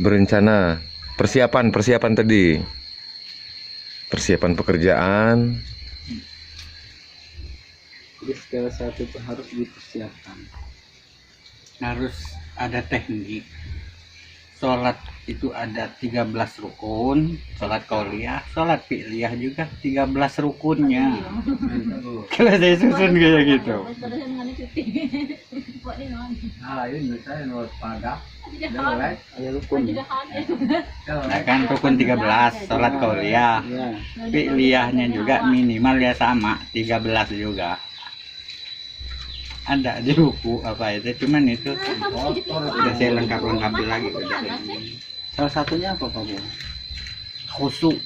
berencana persiapan tadi, persiapan pekerjaan. Jadi segala sesuatu itu harus dipersiapkan. Harus ada teknik. Sholat itu ada 13 rukun, sholat qauliyah, sholat fi'liyah juga 13 rukunnya. Kalau saya susun kayak gitu. Ini saya nulis pada. Nah, kan rukun 13, sholat qauliyah. Fi'liyahnya juga minimal ya sama, 13 juga. Ada di buku apa itu, cuman itu udah saya lengkapi lagi udah. Salah satunya apa Pak Bu? Khusyuk.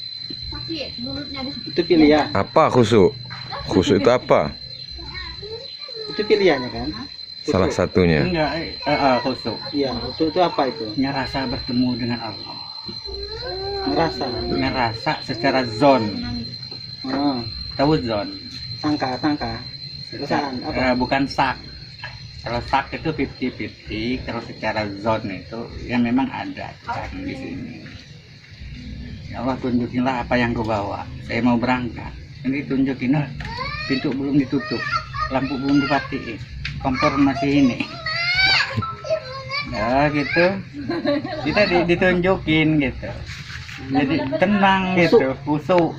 Itu pilihan. Apa khusyuk? Khusyuk itu apa? Itu pilihannya kan? Salah satunya. Enggak, khusyuk. Iya, khusyuk itu apa itu? Ngerasa bertemu dengan Allah. Ngerasa secara zon. Tahu zon? Sangka. Bukan sak. Kalau sak itu 50-50, kalau secara zon itu ya memang ada kan di sini. Ya Allah, tunjukinlah apa yang kau bawa. Saya mau berangkat. Ini tunjukin, pintu belum ditutup, lampu belum dimatiin, kompor masih ini. Nah gitu, kita ditunjukin gitu. Jadi tenang gitu, khusyuk.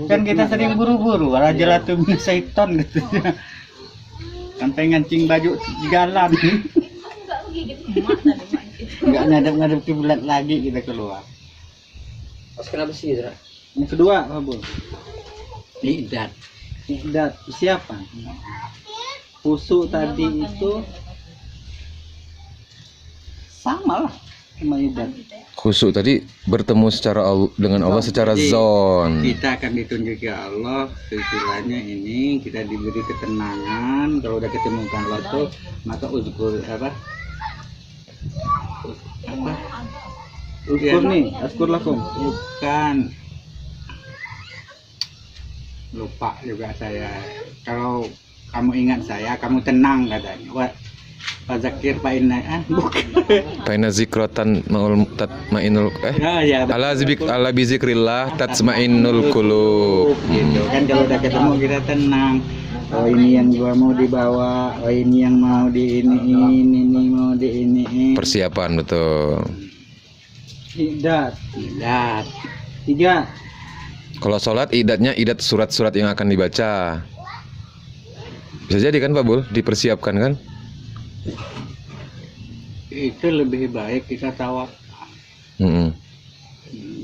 Kan kita sering buru-buru, walajalatu min syaiton gitu ya. Sampai ngancing baju di jalan. Enggak ngadep-ngadep kiblat lagi kita keluar. Pas kenapa sih, Dra? Yang kedua, Pak Bu. Idat. Siapa? Khusyuk tadi itu sama lah sama idat. Khusyuk tadi bertemu dengan Allah secara Jadi, zon. kita akan ditunjuk ya Allah, istilahnya ini kita diberi ketenangan. Kalau udah ketemu kan Allah tuh, maka uzkur apa? Uzkur nih, azkur lakum. Bukan. Lupa juga saya. Kalau kamu ingat saya, kamu tenang katanya. Fazakir fa'inna bukan. Faina zikrotan tatmainul ala bizikrillah tatmainul qulub. Gitu kan, kalau udah ketemu kita tenang. Oh ini yang gua mau dibawa, oh ini yang mau di ini mau di ini. Persiapan betul. Idat. 3. Kalau sholat idatnya idat surat-surat yang akan dibaca. Bisa jadi kan Pak Bul, dipersiapkan kan? Itu lebih baik kita tawakal.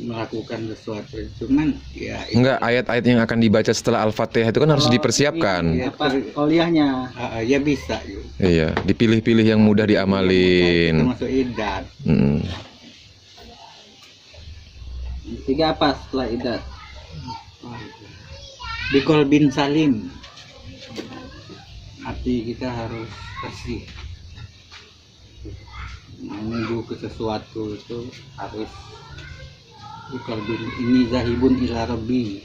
Melakukan sesuatu, cuman ya enggak, ayat-ayat yang akan dibaca setelah Al-Fatihah itu kan harus dipersiapkan. Kuliahnya ya bisa juga. Iya, dipilih-pilih yang mudah diamalin. Termasuk idat. 3 apa setelah idat? Bikol bin salim. Hati kita harus bersih. Menuju ke sesuatu itu harus bikol bin ini zahibun ila rabbi.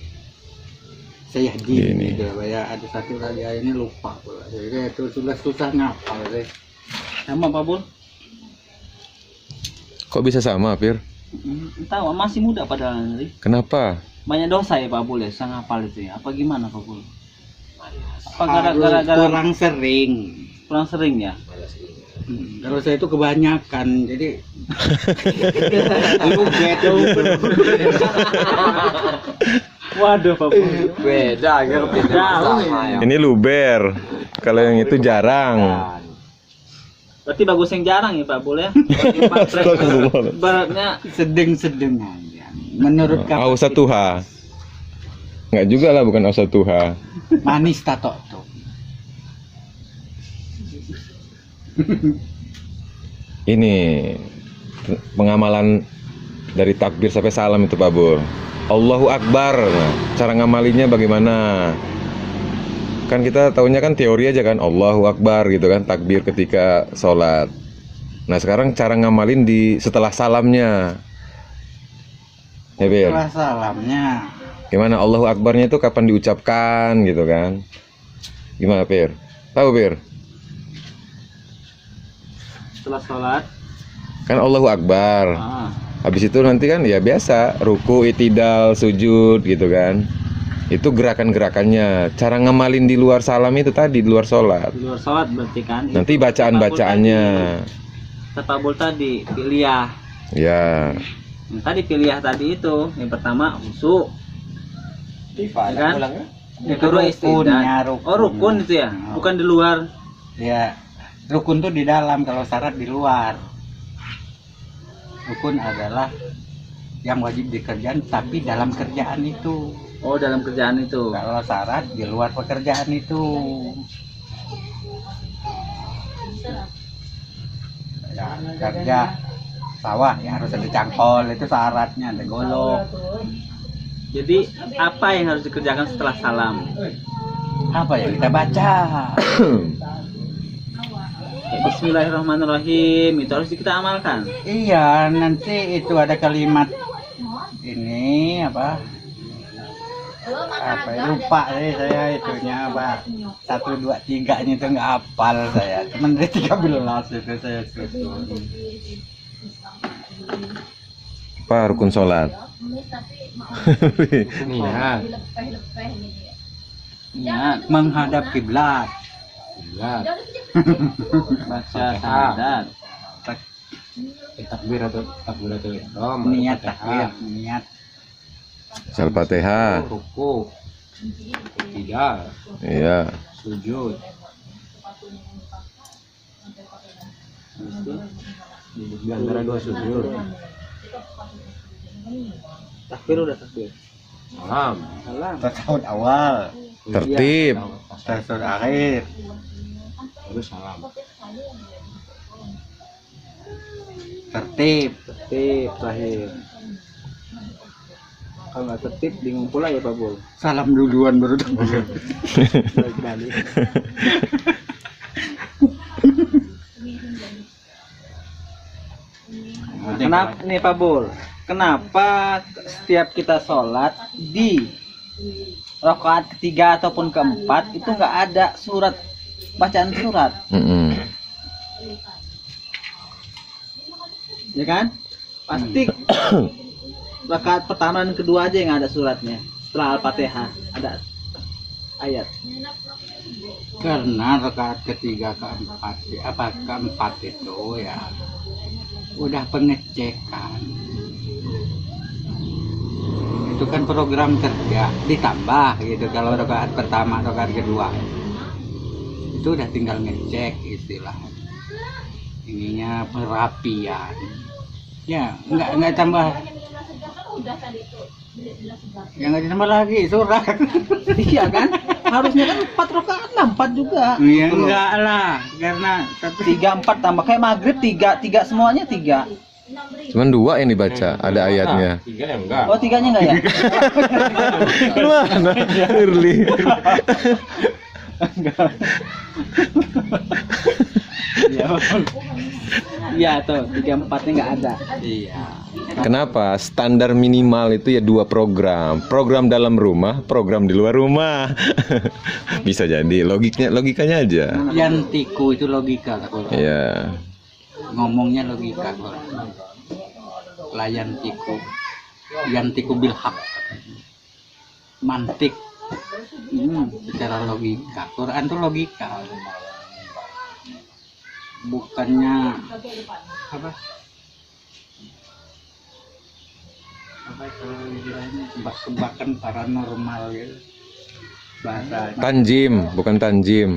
Saya ini gitu ya. Ada satu lagi ini lupa pula. Jadi itu sudah susah ngapal deh. Sama Pak Bul? Kok bisa sama, Pir? Entah, masih muda padahal. Kenapa? Banyak dosa ya Pak Bul ya, saya ngapal itu ya. Apa gimana Pak Bul? Apa gara-gara kurang sering? Kurang sering ya? Kalau saya itu kebanyakan, jadi Waduh Pak Bul. Beda, beda. Ini luber. Kalau yang itu jarang. Berarti bagus yang jarang ya Pak Bul ya? Beratnya sedang aja. Menurut kamu Ausatuha. Enggak juga lah, bukan Ausatuha. manis tato tuh. Ini pengamalan dari takbir sampai salam itu Pak Bul. Allahu Akbar. Nah, cara ngamalinya bagaimana? Kan kita tahunya kan teori aja kan, Allahu Akbar gitu kan, takbir ketika sholat. Nah sekarang cara ngamalin setelah salamnya. Ya Bir? Setelah salamnya. Gimana Allahu Akbarnya itu kapan diucapkan gitu kan? Gimana Pir? Tahu Pir? setelah sholat. Kan Allahu Akbar. Ah, Habis itu nanti kan ya biasa ruku, itidal, sujud gitu kan. Itu gerakan-gerakannya. Cara ngamalin di luar salam itu tadi, di luar sholat. di luar sholat berarti kan. Nanti Itu bacaan-bacaannya. Tapabul tadi piliyah. Ya. Yang tadi piliyah tadi itu yang pertama usu. Kan? Yang kedua Rukunnya, istidah. Oh rukun itu ya, bukan di luar. Ya, rukun tuh di dalam, kalau syarat di luar. Rukun adalah yang wajib dikerjakan tapi dalam kerjaan itu. Oh dalam kerjaan itu. Kalau syarat di luar pekerjaan itu. Ya, kerja sawah ya harus ada cangkol, itu syaratnya, ada golok. Jadi apa yang harus dikerjakan setelah salam? Apa yang kita baca? Bismillahirrahmanirrahim itu harus kita amalkan. Iya, nanti itu ada kalimat ini apa ya, lupa deh saya itunya apa 1, 2, 3 nya itu nggak hafal saya, cuman dari 13 itu saya susun. Apa rukun sholat? Niat Menghadap kiblat. baca syahadat. Takbir atau takbiratul ihram, Niat takbir, niat Al-Fatihah. ruku, tidak, Iya. sujud. Di antara dua sujud, Takbir udah takbir. salam, Salam. tasawuf awal, Tertib. tasawuf akhir. baru salam. Tertib. Tertib terakhir. Kalau nggak tertib bingung pula ya Pak Bul. Salam duluan baru takbir. Balik. Kenapa nih Pak Bul? Kenapa setiap kita sholat di rakaat ketiga ataupun keempat itu nggak ada surat, bacaan surat, Mm-mm. ya kan? Pasti rakaat pertama dan kedua aja yang ada suratnya. Setelah Al-Fatihah ada ayat. Karena rakaat ketiga keempat itu ya udah pengecekan, itu kan program kerja ditambah gitu. Kalau rakaat pertama rakaat kedua itu udah tinggal ngecek istilah ininya, perapian ya, nggak tambah ya, nggak ditambah lagi surat. Iya kan? Harusnya kan 4 rakaat, 4 juga. Ya enggak lah, karena 3 4 tambah kayak maghrib 3 semuanya 3. Cuman 2 yang dibaca, ada ayatnya. Tiga ya enggak. Oh 3-nya enggak ya? Mana? Early. Iya tuh 3 4-nya enggak ada. iya. Kenapa? Standar minimal itu ya 2 program. Program dalam rumah, program di luar rumah. Bisa jadi logikanya aja. Yantiku itu logika kalau Iya. ngomongnya logika kalau layantiku, yantiku bilhak, mantik. Secara logika, Quran itu logika, bukannya apa kalau istilahnya tebak-tebakan paranormal gitu bahasa. Tanjim, bukan tanjim.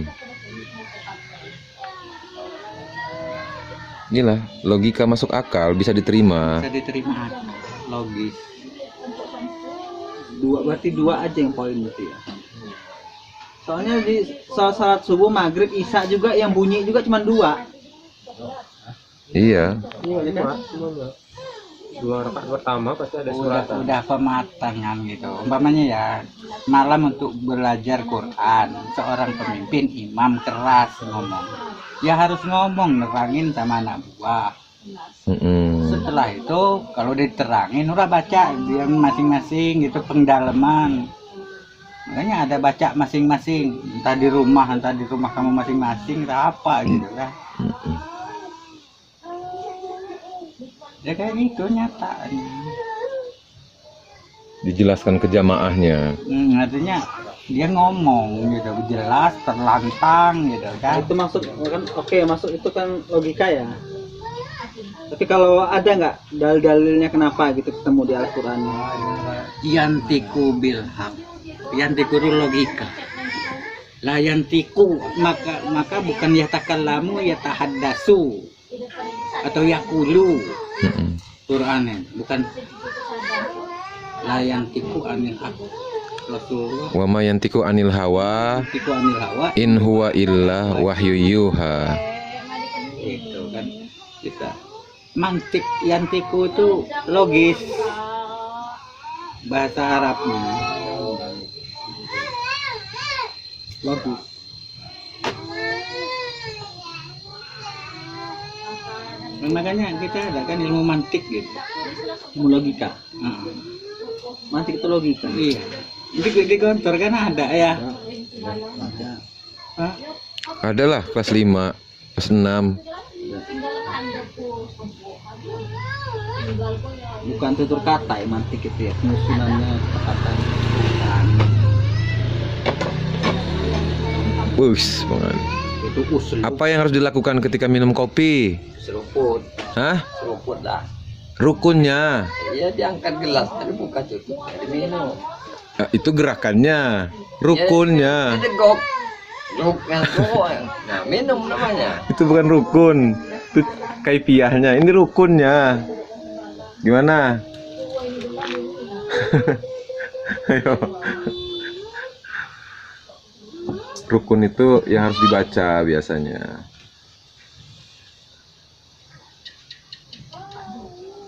Inilah logika masuk akal, bisa diterima. Bisa diterima, logis. Berarti 2 aja yang poin berarti ya. Soalnya di salat subuh, maghrib, isya juga yang bunyi juga cuma 2. Iya. Dua rakaat pertama pasti ada suratan. Udah pematangan gitu. Umpamanya ya malam untuk belajar Quran, seorang pemimpin imam keras ngomong, ya harus ngomong nerangin sama anak buah. Mm-mm. Setelah itu kalau diterangin udah baca dia masing-masing gitu, pendalaman. Makanya ada baca masing-masing, entah di rumah kamu masing-masing, entah apa gitu kan. Mm-mm. Ya kayak gitu nyata. Dijelaskan ke jamaahnya. Artinya dia ngomong gitu jelas terlantang gitu Nah, kan. itu masuk kan, oke, masuk itu kan logika ya. Tapi kalau ada nggak dalil-dalilnya kenapa gitu ketemu di Al-Qur'an? Yantiku bilhaq, yantiku itu logika. Lah yantiku maka bukan yatakallamu yatahaddasu atau yakulu. Mm-mm. Qur'annya bukan la yantiku anil haq. Rasulullah Wa ma yantiku anil hawa yantiku anil hawa in huwa illa wahyu yuha. itu kan kita mantik yantiku itu logis bahasa Arabnya logis. Makanya kita ada kan ilmu mantik gitu. Ilmu logika. Nah, Mantik itu logika. iya. Di kantor kan ada ya. Hah? Adalah kelas 5, kelas 6. Bukan tutur kata ya mantik itu ya, penyusunannya kata. Wuss, banget. Itu usul. Apa yang harus dilakukan ketika minum kopi? Seruput, Hah? seruput lah. Rukunnya. Iya diangkat gelas, tadi buka tutup, jadi minum. Itu gerakannya. Rukunnya. Jadi gok, gok yang semua. Nah minum namanya. Itu bukan rukun. Itu kaifiahnya. Ini rukunnya. Gimana? Ayo. Rukun itu yang harus dibaca biasanya.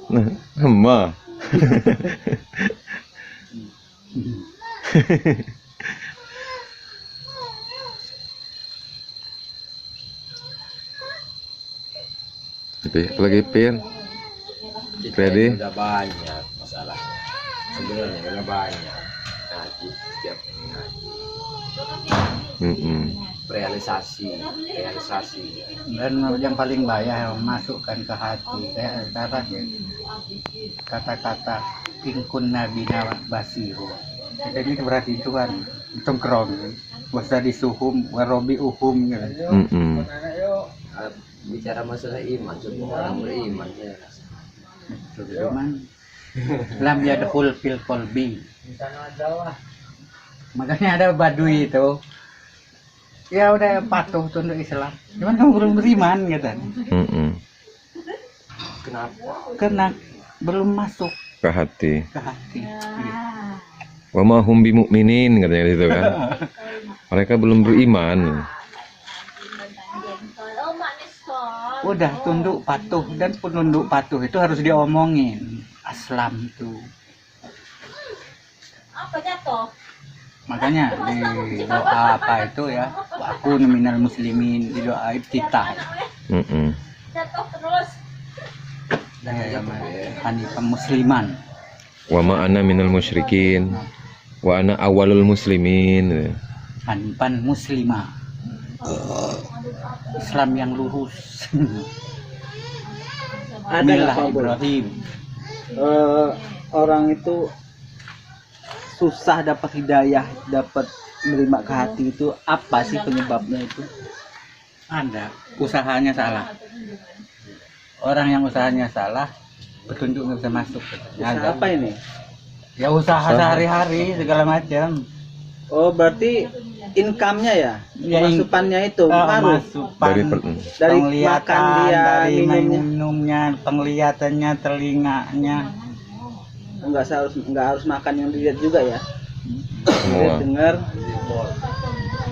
Nah, ma. Itu ya, lagi pin. Kita Ready? ini udah banyak masalahnya. Sebenarnya udah banyak. Ngaji setiap ngaji. Realisasi. Dan yang paling bahaya masukkan ke hati kayak kata-kata ingkun nabina basiru. Jadi berarti itu kan tongkrong wasa disuhum warobi uhum gitu. Ah, bicara masalah iman, semua orang beriman saya rasa. Cuman lam yadkhul fil qalbi. Makanya ada badui itu. Ya udah patuh tunduk Islam. Cuman kamu belum beriman gitu. Kenapa? Karena belum masuk Ke hati. ke hati. Wa ma hum bimu'minin katanya gitu kan. Mereka belum beriman. Udah tunduk patuh dan penunduk patuh itu harus diomongin. Aslam itu. Apa jatuh? Makanya di doa apa itu ya, aku nominal muslimin di doa iftitah. Jatuh terus. Hanifah musliman. Wa ma ana minal musyrikin. Wa ana awalul muslimin. Hanifan muslimah. Islam yang lurus. Ada nggak, Milah Pak Bro? Ibrahim. Orang itu susah dapat hidayah, dapat menerima ke hati itu apa sih penyebabnya itu? Ada usahanya salah. Orang yang usahanya salah, petunjuk nggak bisa masuk. Usaha apa ini? Ya usaha sehari-hari segala macam. Oh, berarti income-nya ya? Ya, Pemasukannya itu ngaruh Masukan dari penglihatan, makan dia, dari minumnya. minumnya, penglihatannya, telinganya. Nggak harus makan yang dilihat juga ya. Semua. Dengar.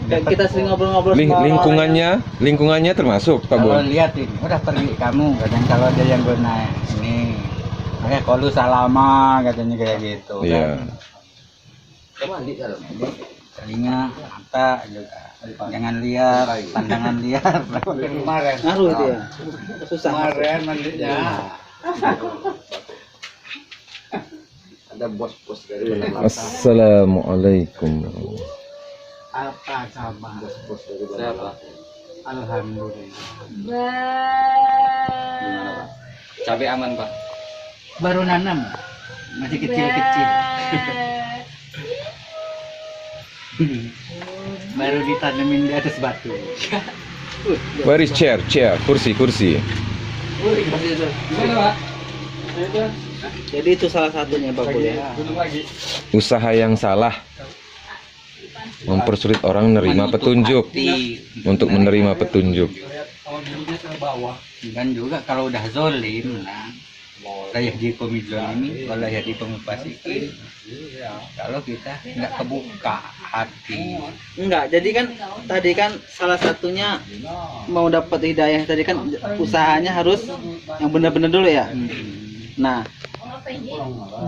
Kayak kita sering ngobrol-ngobrol sama orang-orang Lingkungannya termasuk Pak Kalau Bun. lihat ini, udah pergi kamu, katanya kalau ada yang guna ini, makanya kalau salama katanya kayak gitu. Iya. Kan. Coba mandi kalau. Jadi telinga, mata juga, jangan liar, pandangan liar. Kemarin. ngaruh itu ya. Susah. Kemarin mandinya. Ada bos-bos dari mana? Assalamualaikum. Apa kabar? Bos dari mana? Alhamdulillah. Bah. Cabai aman, Pak. baru nanam, masih kecil-kecil. Baru ditanemin di atas batu. Where is chair? Chair, kursi. Jadi itu salah satunya Pak Bul ya. Usaha yang salah mempersulit orang menerima petunjuk. Untuk menerima petunjuk. Dan juga kalau udah zolim, nah, layak dikomizolimi, kalau layak dipemufasikin. Kalau kita nggak kebuka hati, Enggak, jadi kan tadi kan salah satunya mau dapat hidayah tadi kan usahanya harus yang benar-benar dulu ya. Nah,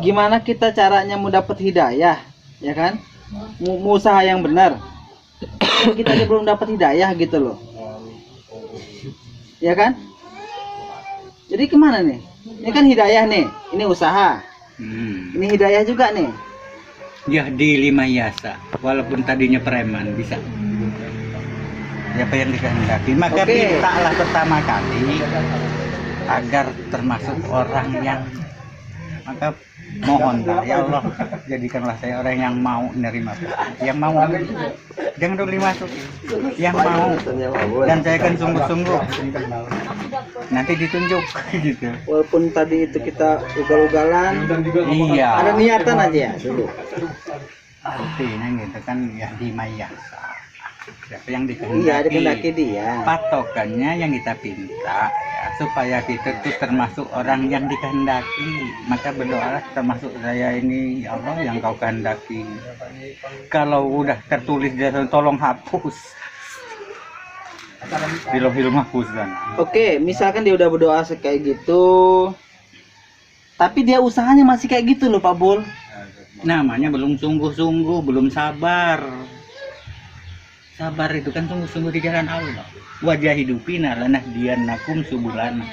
gimana kita caranya mau dapat hidayah, ya kan? Mau usaha yang benar. Kita aja belum dapat hidayah gitu loh. Ya kan? Jadi gimana nih? Ini kan hidayah nih, ini usaha. Ini hidayah juga nih. Yahdi lima yasa, walaupun tadinya preman bisa. Siapa yang dikehendaki, maka Oke. mintalah pertama kali agar termasuk orang yang, maka mohonlah ya Allah, jadikanlah saya orang yang mau menerima Quran, yang mau, jangan dulu masuk, yang mau, dan saya akan sungguh-sungguh, nanti ditunjuk gitu. Walaupun tadi itu kita ugal-ugalan, Iya. ada niatan aja ya dulu. Artinya gitu kan ya di mayasa. Siapa yang Iya, dikehendaki dikehendaki, dia. patokannya yang kita pinta ya, supaya kita tuh termasuk orang yang dikehendaki, maka berdoalah termasuk saya ini ya Allah yang kau kehendaki. Kalau udah tertulis di atas, tolong hapus di Lauhil Mahfuz sana. Oke, misalkan dia udah berdoa kayak gitu, tapi dia usahanya masih kayak gitu loh Pak Bul. Namanya belum sungguh-sungguh, belum sabar. Sabar itu kan sungguh-sungguh di jalan Allah. Wajah hidupina lanah dianakum subulana.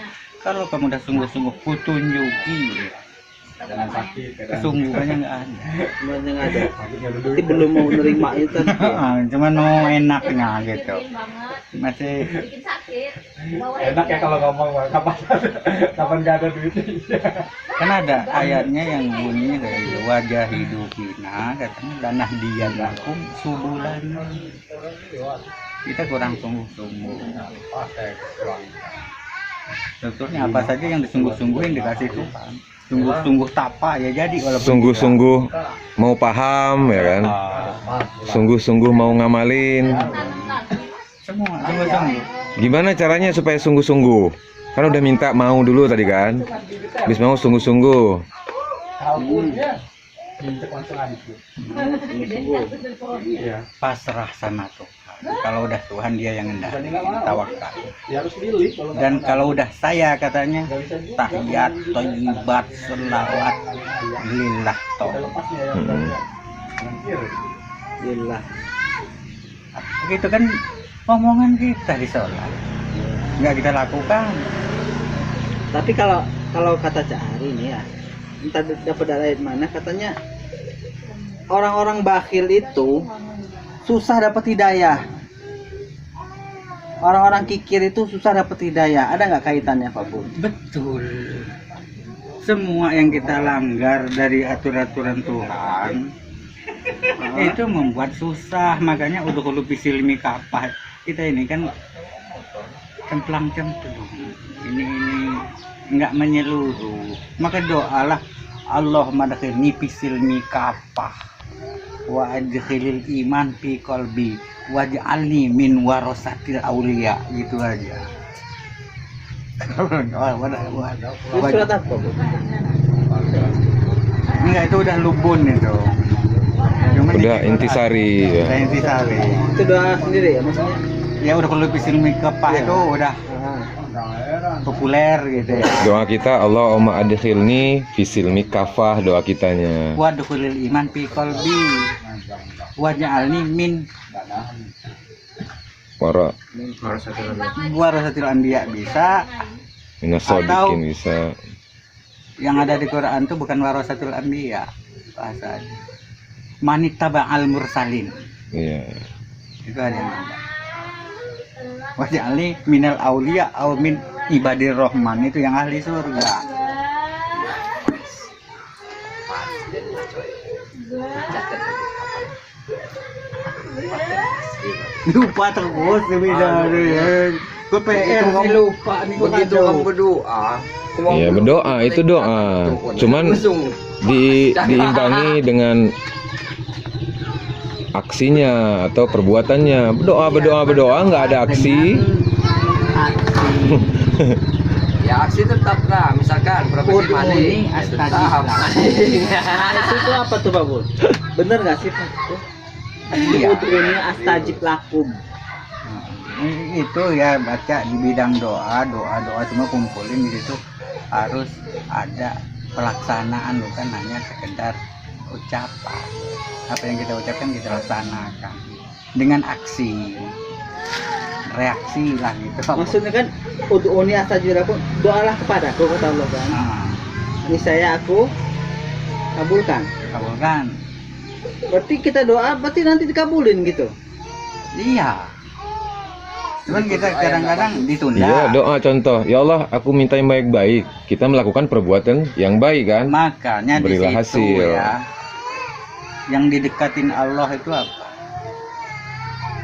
Kalau kamu udah sungguh-sungguh kutunjuki, kesungguhannya nggak ada. Sebenarnya nggak ada. Tapi belum mau nerima itu. Cuman mau enaknya gitu. Masih Bikin sakit. Enak ya kalau ngomong kapan nggak ada duitnya. kan ada ayatnya yang bunyinya dari wajah hidupina katanya lanah dianakum subulana. Kita kurang sungguh-sungguh. Sebetulnya apa saja yang disungguh-sungguhin dikasih Tuhan. Sungguh-sungguh tapa ya jadi, walaupun Sungguh-sungguh mau paham ya kan. Sungguh-sungguh mau ngamalin. semua sungguh-sungguh. Gimana caranya supaya sungguh-sungguh? Kan udah minta mau dulu tadi kan. Habis mau sungguh-sungguh. Pasrah sama Tuhan. Kalau udah Tuhan dia yang hendak tawakal. Ya harus pilih kalau Dan kalau udah saya katanya tahiyat, thayyibat, selawat lillah tolong. Alhamdulillah. Begitu kan omongan kita di sholat. Nggak kita lakukan. Tapi kalau kata Cak Ari ini ya, entah dapat dari ayat mana katanya orang-orang bakhil itu susah dapat hidayah. Orang-orang kikir itu susah dapat hidayah. Ada nggak kaitannya Pak Bul? Betul. Semua yang kita langgar dari aturan-aturan Tuhan itu membuat susah. Makanya udah kalau pisilmi kapal kita ini kan cemplang-cemplung. Ini nggak menyeluruh. Maka doalah Allahumma dakhilni pisilmi kapah wa adkhilil iman fi qalbi waj'alni min warasatil auliya, gitu aja. Itu surat apa Bul? Enggak, itu udah lubun itu. Cuman Udah ini intisari ya. udah intisari. Itu doa sendiri ya maksudnya? Ya udah kalau pisil mikapah itu udah populer gitu ya. Doa kita Allahumma adkhilni fisilmi kafah, doa kitanya. Wadkhulil iman fi qalbi waj'alni min Wara warasatil anbiya bisa. minasodikin bisa. Yang ada di Quran itu bukan warasatul anbiya bahasanya. Manittaba al mursalin. Iya. Itu ada yang ada. Waj'alni minal auliya au min ibadir rahman, itu yang ahli surga. Catat lagi kapan. Lupa terus gue PR lupa nih begitu kamu berdoa. Iya, berdoa itu doa. Cuman diimbangi dengan aksinya atau perbuatannya. Berdoa nggak ada aksi. Ya aksi tetap lah, misalkan profesi maling, ya tetap. Nah, itu apa tuh Pak Bul? Bener nggak sih Pak? Iya. Ini astajib lakum. Itu ya baca di bidang doa semua kumpulin di situ harus ada pelaksanaan, bukan hanya sekedar ucapan. Apa yang kita ucapkan kita laksanakan dengan aksi, reaksi lah gitu. Maksudnya kan ud'uni astajib lakum, doalah kepadaku kata Allah kan. Nah, Ini saya aku kabulkan. kabulkan. Berarti kita doa berarti nanti dikabulin gitu. Iya. Cuman kita kadang-kadang ditunda. Iya, doa contoh. Ya Allah, aku minta yang baik-baik. Kita melakukan perbuatan yang baik kan? Makanya di Berilah situ hasil. ya. Yang didekatin Allah itu apa?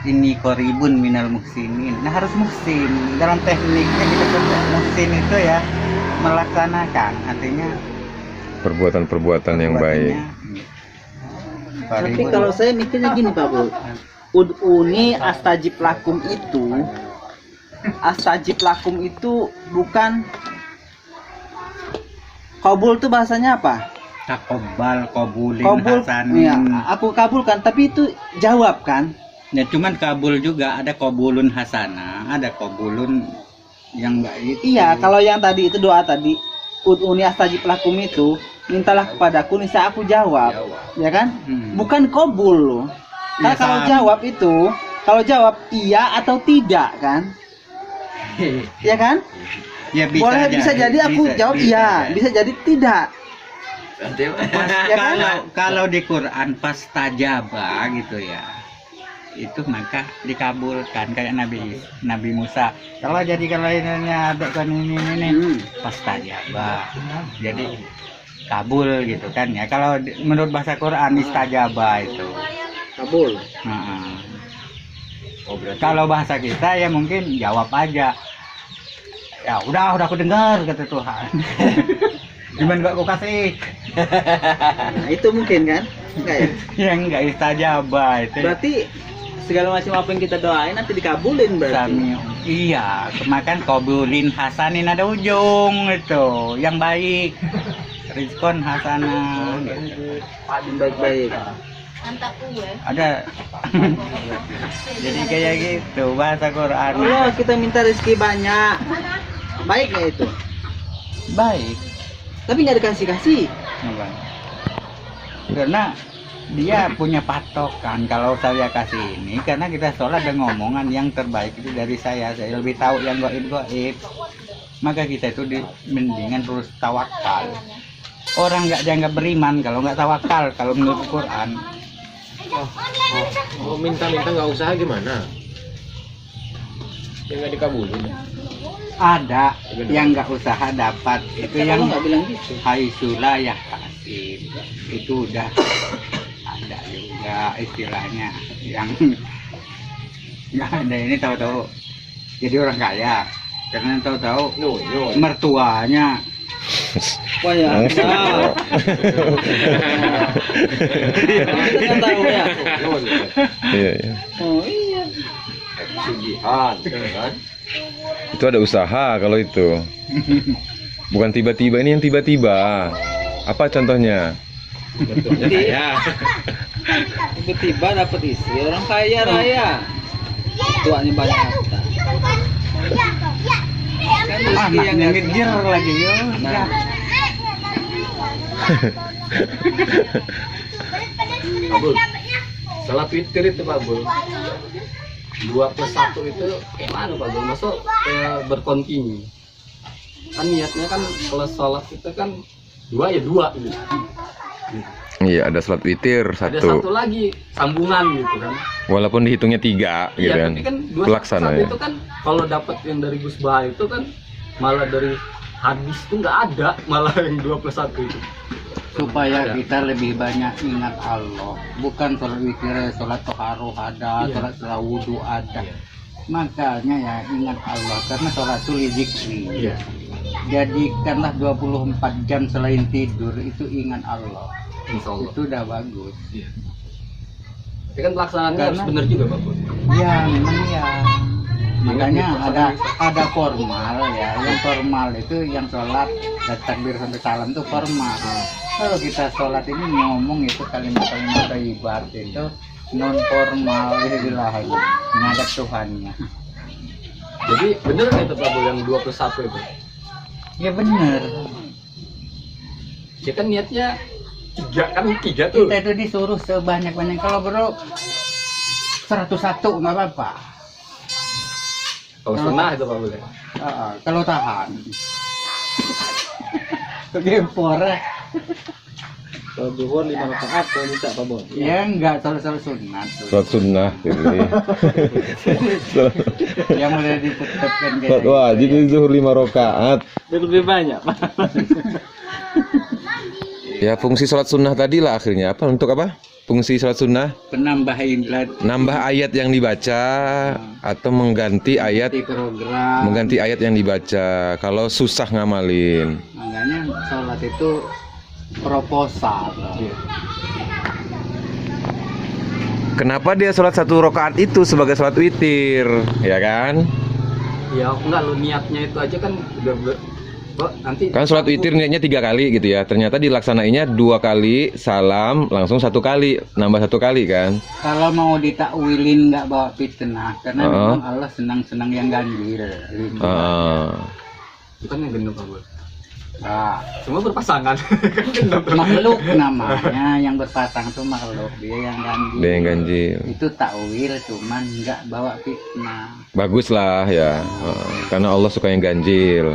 Ini koribun minal muhsinin. Nah, harus muhsin. Dalam tekniknya kita sebut muhsin itu ya melaksanakan, artinya Perbuatan-perbuatan yang baik. Tapi kalau saya mikirnya gini Pak Bul, ud'uni astajib lakum itu bukan kabul tuh bahasanya apa? takobal, kobulin, Kabul, hasanin. ya, aku kabulkan, tapi itu jawab kan? Ya cuman kabul juga ada kobulun hasanah, ada kobulun yang enggak itu. Iya, kalau yang tadi itu doa tadi, ud'uni astajib lakum itu, mintalah kepadaku niscaya aku jawab, ya kan? Bukan kabul loh. Karena Ya, kalau sama. jawab itu, kalau jawab iya atau tidak kan? Ya kan? Ya Bisa jadi aku jawab iya, bisa jadi tidak. Nanti Ya kan? Kalau di Quran pas tajaba gitu ya, itu maka dikabulkan kayak Nabi Musa. Kalau ini adek kan ini pas tajaba, jadi kabul gitu kan ya. Kalau menurut bahasa Quran istajaba itu. Kabul. Heeh. oh berarti Kalau bahasa kita ya mungkin jawab aja. Ya udah aku dengar kata Tuhan. Gimana gak aku kasih? Nah, itu mungkin kan? Enggak ya? Yang enggak istajabah itu. Berarti segala macam apa yang kita doain nanti dikabulin berarti. Sami. Iya, makan kobulin hasanin ada ujung itu, yang baik. Rizkon hasanah. Gitu. Baik-baik. Antak gue. Ada. Jadi kayak gitu bahasa Quran. Allah kita minta rezeki banyak. Baik nggak itu? Baik. Tapi nggak dikasih-kasih. Bang. Karena dia punya patokan kalau saya kasih ini karena kita sholat ada ngomongan yang terbaik itu dari saya lebih tahu yang goib, maka kita itu mendingan terus tawakal. Orang nggak dianggap beriman kalau nggak tawakal kalau menurut Quran. mau minta-minta nggak usaha gimana? Ya nggak dikabulin. Ada yang nggak usaha dapat itu yang Kalau nggak bilang gitu. haisulah ya kasih itu udah ada juga istilahnya yang nggak ada ini tahu-tahu jadi orang kaya karena tahu-tahu mertuanya Wah ya. Nah. Kita tahu ya. Iya, iya. Oh iya. Sugihan, kan? Itu ada usaha kalau itu. Bukan tiba-tiba, ini yang tiba-tiba. Apa contohnya? Jadi tiba-tiba dapat istri orang kaya raya. Tuanya banyak harta. Kan rezeki yang nggak ngejer lagi yo. Nah. Abul, salat witir itu Pak Bul 2+1 itu gimana Pak Bul? Masuk berkontinu kan niatnya kan kalau sholat itu kan 2 ya 2 gitu. Iya, ada salat witir Ada satu. satu lagi sambungan gitu kan. Walaupun dihitungnya 3 gitu Iya, kan. tapi kan 2+1 Pelaksananya. itu kan kalau dapat yang dari Gus Bah itu kan malah dari hadis tuh nggak ada malah yang 2+1 itu. supaya kita lebih banyak ingat Allah, bukan sholat witir, sholat toharoh ada, Iya. sholat wudhu ada. Iya. Makanya ya ingat Allah, karena sholat itu zikri. Iya. Jadikanlah 24 jam selain tidur itu ingat Allah. Insya Allah. Itu udah bagus. Iya. Tapi kan pelaksanaannya harus Karena- benar juga Pak Bul. Ya memang ya. Makanya Iya, ada formal ya. Yang formal itu yang sholat dan takbir sampai salam itu formal. Kalau kita sholat ini ngomong itu kalimat-kalimat thayyibat itu non formal, inilah menghadap Tuhannya. Jadi bener nggak itu Pak Bul yang 21 itu? Ya bener. Ya kan niatnya tiga tuh. Kita itu disuruh sebanyak-banyak. Kalau bro 101 nggak apa-apa. Kalau setengah itu Pak Bul ya. Kalau tahan. Kegempor. Kalau zuhur 5 rakaat kalau bisa Pak Bol. Ya enggak, sholat sunat. Sholat sunnah gitu. Yang udah ditetapkan Sholat wajib itu zuhur 5 rakaat. Lebih banyak Pak. Ya fungsi sholat sunnah tadi lah akhirnya apa? Untuk apa? Fungsi sholat sunnah Penambahin nambah ayat yang dibaca atau mengganti ayat program. mengganti ayat yang dibaca kalau susah ngamalin. Makanya sholat itu proposal. Kenapa dia sholat 1 rakaat itu sebagai sholat witir, ya kan? Ya enggak lo niatnya itu aja kan udah Kok nanti Kan sholat witir niatnya 3 kali gitu ya. Ternyata dilaksanainnya 2 kali salam langsung 1 kali, nambah 1 kali kan? Kalau mau ditakwilin nggak bawa fitnah, karena Heeh. memang Allah senang-senang yang ganjil. bukan yang gendong Pak Bul. Nah, Semua berpasangan. Kan gendong. makhluk namanya yang berpasang tuh makhluk, dia yang ganjil. Dia yang ganjil. Itu takwil cuman nggak bawa fitnah. Bagus lah ya. Karena Allah suka yang ganjil.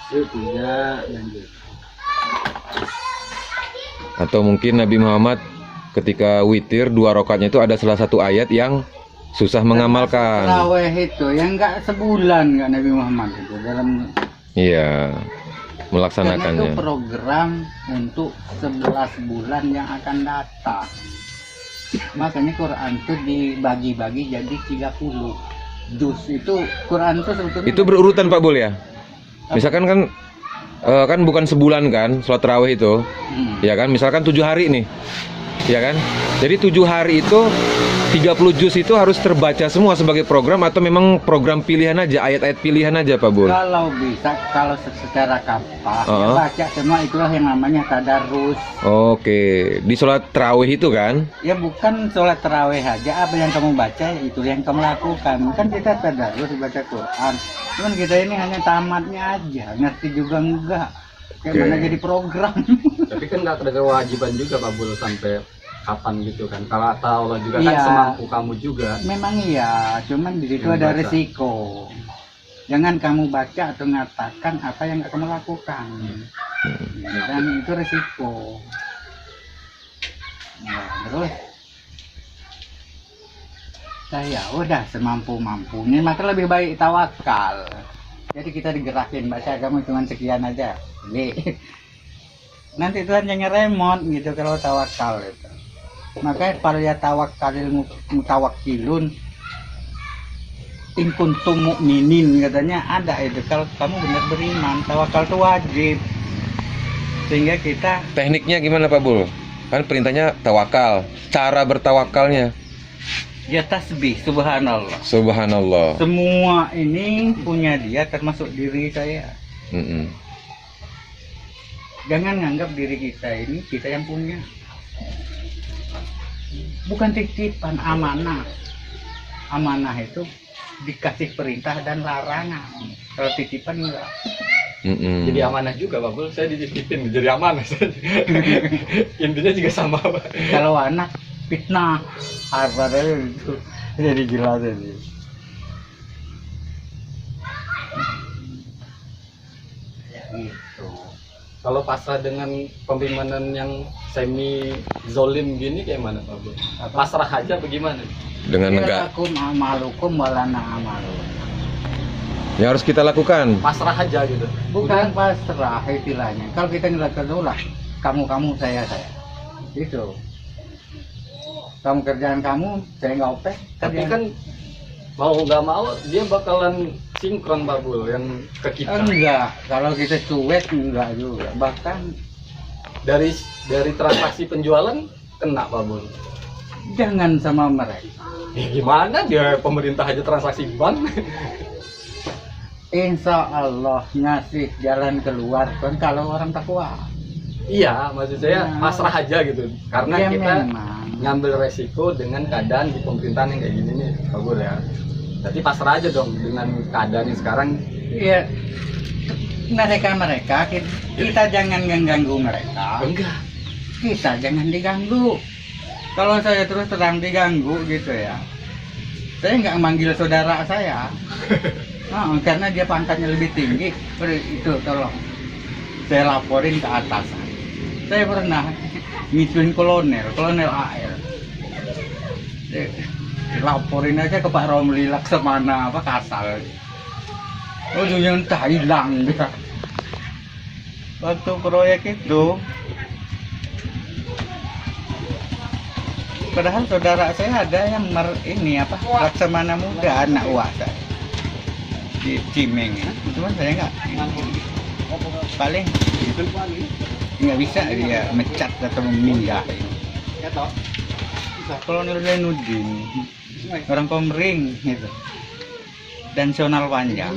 Itu 3 lanjut. Atau mungkin Nabi Muhammad ketika witir 2 rakaatnya itu ada salah satu ayat yang susah mengamalkan. Taraweh itu yang nggak sebulan nggak Nabi Muhammad itu dalam, Iya, karena itu melaksanakannya. program untuk 11 bulan yang akan datang. Makanya Quran itu dibagi-bagi jadi 30 juz. Itu Quran itu sebetulnya Itu berurutan Pak Bul ya. Misalkan kan kan bukan sebulan kan sholat tarawih itu. Ya kan, misalkan 7 hari nih. Ya kan? Jadi 7 hari itu 30 juz itu harus terbaca semua sebagai program atau memang program pilihan aja, ayat-ayat pilihan aja Pak Bul? Kalau bisa, kalau secara kapal ya Oh. baca semua, itulah yang namanya tadarus. Oke, di sholat tarawih itu kan? Ya bukan sholat taraweh aja, apa yang kamu baca itu yang kamu lakukan. Kan kita tadarus baca Quran, cuman kita ini hanya tamatnya aja, ngerti juga enggak. Kayak Oke. mana jadi program. Tapi kan nggak ada kewajiban juga Pak Bul sampai kapan gitu kan. Kalau kata Allah juga kan Iya. semampu kamu juga. Memang iya, cuman di situ Yang ada baca. resiko. Jangan kamu baca atau mengatakan apa yang nggak kamu lakukan. Dan itu resiko. Nah, terus saya udah semampu-mampunya, maka lebih baik tawakal. Jadi kita digerakin, baca kamu cuma sekian aja. Nanti Tuhan yang ngeremot gitu kalau tawakal itu. Makanya para ya tawakkalil mutawakkilun in kuntum mukminin, katanya ada itu. Kalau kamu benar beriman, tawakal itu wajib. Sehingga kita Tekniknya gimana Pak Bul? Kan perintahnya tawakal. Cara bertawakalnya, ya tasbih subhanallah. subhanallah. Semua ini punya dia, termasuk diri saya. Mm-mm. Jangan nganggap diri kita ini kita yang punya. Bukan titipan, amanah. Amanah itu dikasih perintah dan larangan. Kalau titipan enggak. Mm-mm. Jadi amanah juga Pak Bul. Saya dititipin jadi amanah. Intinya juga sama Pak. Kalau anak fitnah, apa itu jadi jelas ini. Gitu. Kalau pasrah dengan pemimpinan yang semi zolim gini kayak mana Pak Bul? Pasrah aja bagaimana? Dengan negara. Yalakum amalukum walana amalu. yang harus kita lakukan. Pasrah aja gitu. Bukan pasrah istilahnya. Kalau kita ngelakukan ulah, kamu saya. Itu. Kamu kerjaan kamu, saya nggak opek. Tapi kan mau nggak mau dia bakalan sinkron Pak Bul yang ke kita. Enggak, kalau kita cuek enggak juga. Bahkan Dari transaksi penjualan kena Pak Bul. jangan sama mereka. Ya gimana dia pemerintah aja transaksi bank. Insya Allah ngasih jalan keluar kan kalau orang takwa. Iya, maksud saya pasrah aja gitu. Karena Ya, kita memang. ngambil resiko dengan keadaan di pemerintahan yang kayak gini nih, Pak Bul ya. Jadi pasrah aja dong dengan keadaan yang sekarang. Iya, mereka kita jangan mengganggu mereka. Enggak. Kita jangan diganggu. Kalau saya terus terang diganggu gitu ya, saya nggak manggil saudara saya. Karena dia pangkatnya lebih tinggi. Itu tolong saya laporin ke atasan. Saya pernah ngituin kolonel AR. Laporin aja ke Pak Romli Laksamana Kasal. Ujungnya entah hilang dia. Waktu proyek itu, padahal saudara saya ada yang Laksamana Muda, anak uak saya di Cimeng. Cuman saya paling nggak bisa dia mecat atau memindahin. Kolonel Zainuddin, orang Komering gitu, dan Sonal Panjang.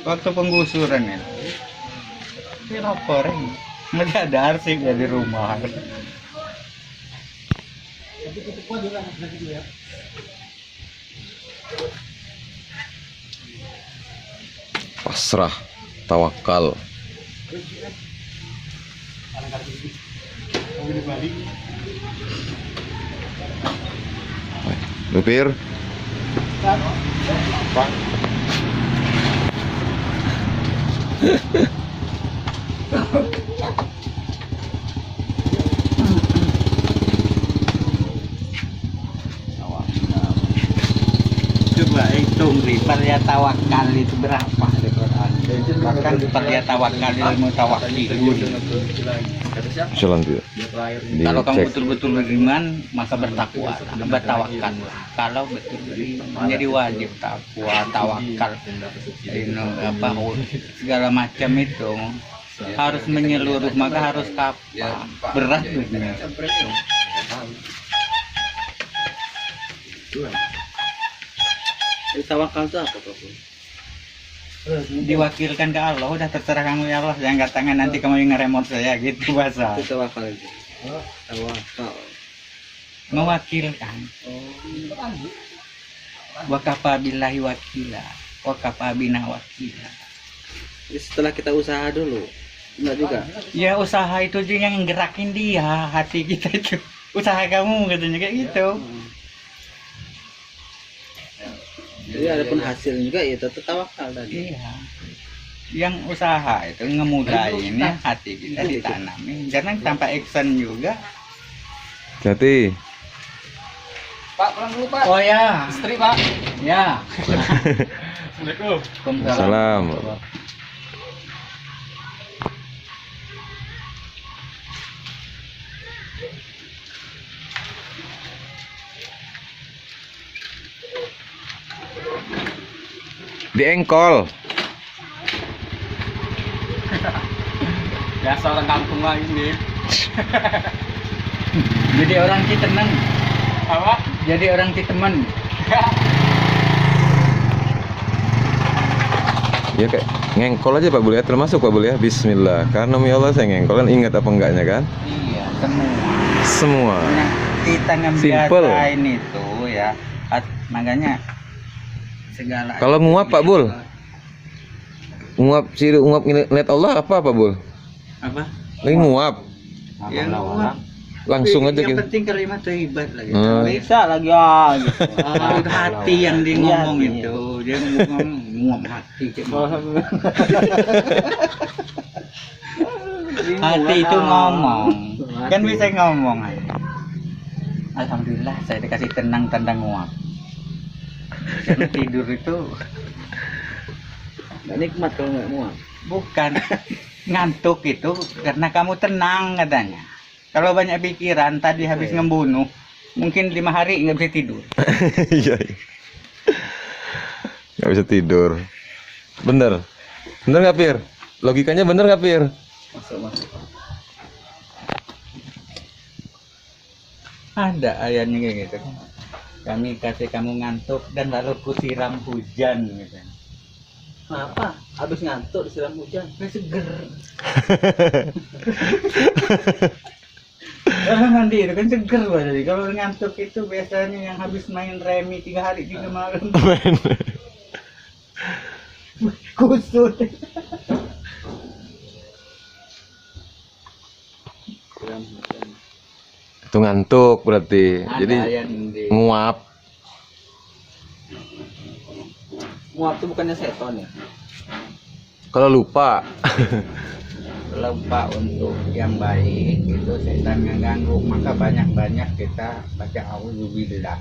Waktu penggusuran itu, dia laporin, nggak ada arsip ya di rumah. Pasrah, tawakal. Lupir. Coba hitung Parya tawakal itu berapa di Quran? Bahkan Parya tawakal ilmu tawakkilun. Jalan tidak. Kalau kamu Dicek. betul-betul beriman, maka bertakwa, bertawakal. Kalau betul beriman, jadi wajib takwa, tawakal, segala macam itu harus menyeluruh, maka harus kapal. Berat benar. Tawakal itu apa Pak? Diwakilkan ke Allah, udah terserah kamu ya Allah, jangan angkat tangan nanti kamu yang ngeremot saya gitu bahasa. Itu tawakal itu. Tawakal. Mewakilkan. Wa kafa billahi wakila, wa kafa bina wakila. Jadi setelah kita usaha dulu, enggak juga. Ya usaha itu juga yang gerakin dia, hati kita itu. Usaha kamu katanya kayak gitu. Jadi ada pun hasil juga ya tetap tawakal tadi. Iya. Yang usaha itu ngemulain ya hati kita ditanami. Jangan tanpa action juga. Jati. Pak, pulang dulu Pak. Oh ya, Istri Pak. ya. Assalamualaikum. Salam. Diengkol. Biasa orang kampung lah ini. Jadi orang Citemen. Apa? Jadi orang Citemen. Ya kayak ngengkol aja Pak Bul ya, termasuk Pak Bul ya. Bismillah. Karena ya Allah saya ngengkol kan, ingat apa enggaknya kan? Iya, semua. Semua. Nah, kita Simple. ngebiasain itu ya. Makanya segala. Kalau nguap Pak Bul, nguap ngeliat Allah apa Pak Bul? Apa? Lagi nguap, Ya, nguap. langsung aja Yang gitu. penting kalimat tauhid lagi. Bisa lagi ya. Itu hati yang dia ngomong itu, dia ngomong nguap hati. Hati itu ngomong, kan bisa ngomong. Alhamdulillah saya dikasih tenang tanda nguap. Karena tidur itu Nggak nikmat kalau nggak muak. Bukan. Ngantuk itu karena kamu tenang katanya. Kalau banyak pikiran tadi habis ngebunuh, mungkin 5 hari nggak bisa tidur. Iya. Nggak bisa tidur. Bener. Bener nggak, Pir? Logikanya bener nggak, Pir? Masuk. Ada ayatnya kayak gitu. Kami kasih kamu ngantuk dan lalu kusiram hujan gitu. Kenapa? Habis ngantuk disiram hujan. Seger. Kalau mandi itu kan seger jadi kalau ngantuk itu biasanya yang habis main remi 3 hari 3 malam kusut. Disiram hujan. Itu ngantuk berarti. Ada Jadi ayat di nguap. Muak itu bukannya seton ya? Kalau lupa. lupa untuk yang baik itu setan yang ganggu, maka banyak-banyak kita baca auzubillah.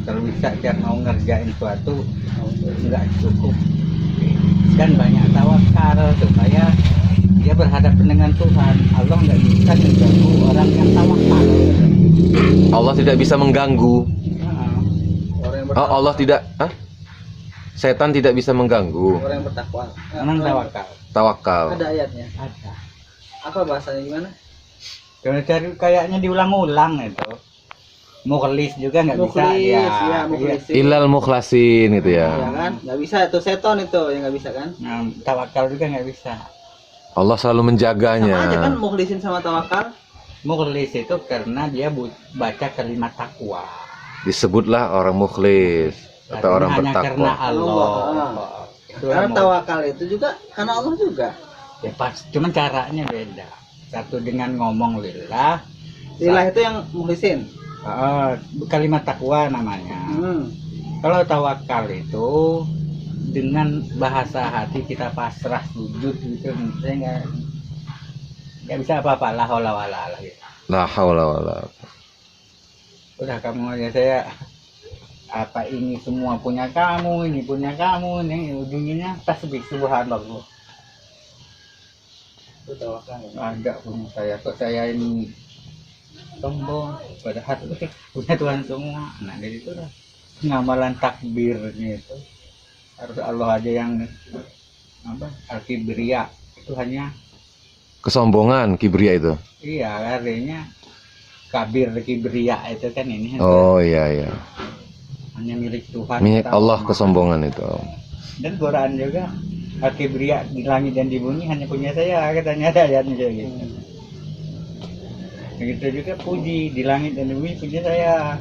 Kalau bisa tiap mau ngerjain suatu nggak cukup dan banyak tawakal supaya dia berhadapan dengan Tuhan. Allah nggak bisa mengganggu orang yang tawakal. Allah tidak bisa mengganggu. Orang yang Oh, Allah tidak. Hah? Setan tidak bisa mengganggu. Orang yang bertakwa. Orang tawakal Tawakal. Ada ayatnya. ada. Apa bahasanya gimana? Kalau cari kayaknya diulang-ulang itu. Mukhlis juga nggak bisa Mukhlis, dia. ya, mukhlis. Ilal mukhlasin gitu Ya ya. kan? Nggak bisa itu seton itu yang nggak bisa kan? Nah, tawakal juga nggak bisa. Allah selalu Sama menjaganya. aja kan mukhlisin sama tawakal. Mukhlis itu karena dia baca kalimat takwa. Disebutlah orang mukhlis atau orang hanya karena bertakwa. Allah. Allah. Itu Karena mau- tawakal itu juga karena Allah juga. ya pas, cuman caranya beda. Satu dengan ngomong lillah, Lillah itu yang mukhlisin. kalimat takwa namanya. Kalau tawakal itu dengan bahasa hati kita pasrah sujud gitu, misalnya nggak bisa apa-apa lah wala gitu. La haula wala. Udah kamu aja, saya apa ini semua punya kamu, ini punya kamu, ini ujungnya tasbih subhanallah. Itu tawakal. Ada punya saya, kok saya ini sombong, padahal punya Tuhan semua. Nah dari itu lah ngamalan takbirnya itu harus Allah aja yang apa, al-kibriya itu hanya Kesombongan kibria itu. iya artinya kabir kibriya itu kan ini Oh iya iya. hanya milik Tuhan. Milik kita Allah hormat. kesombongan itu. Dan Quran juga al-kibriya di langit dan di bumi hanya punya saya, katanya ada ayatnya kayak gitu. Begitu juga puji di langit dan di bumi punya saya,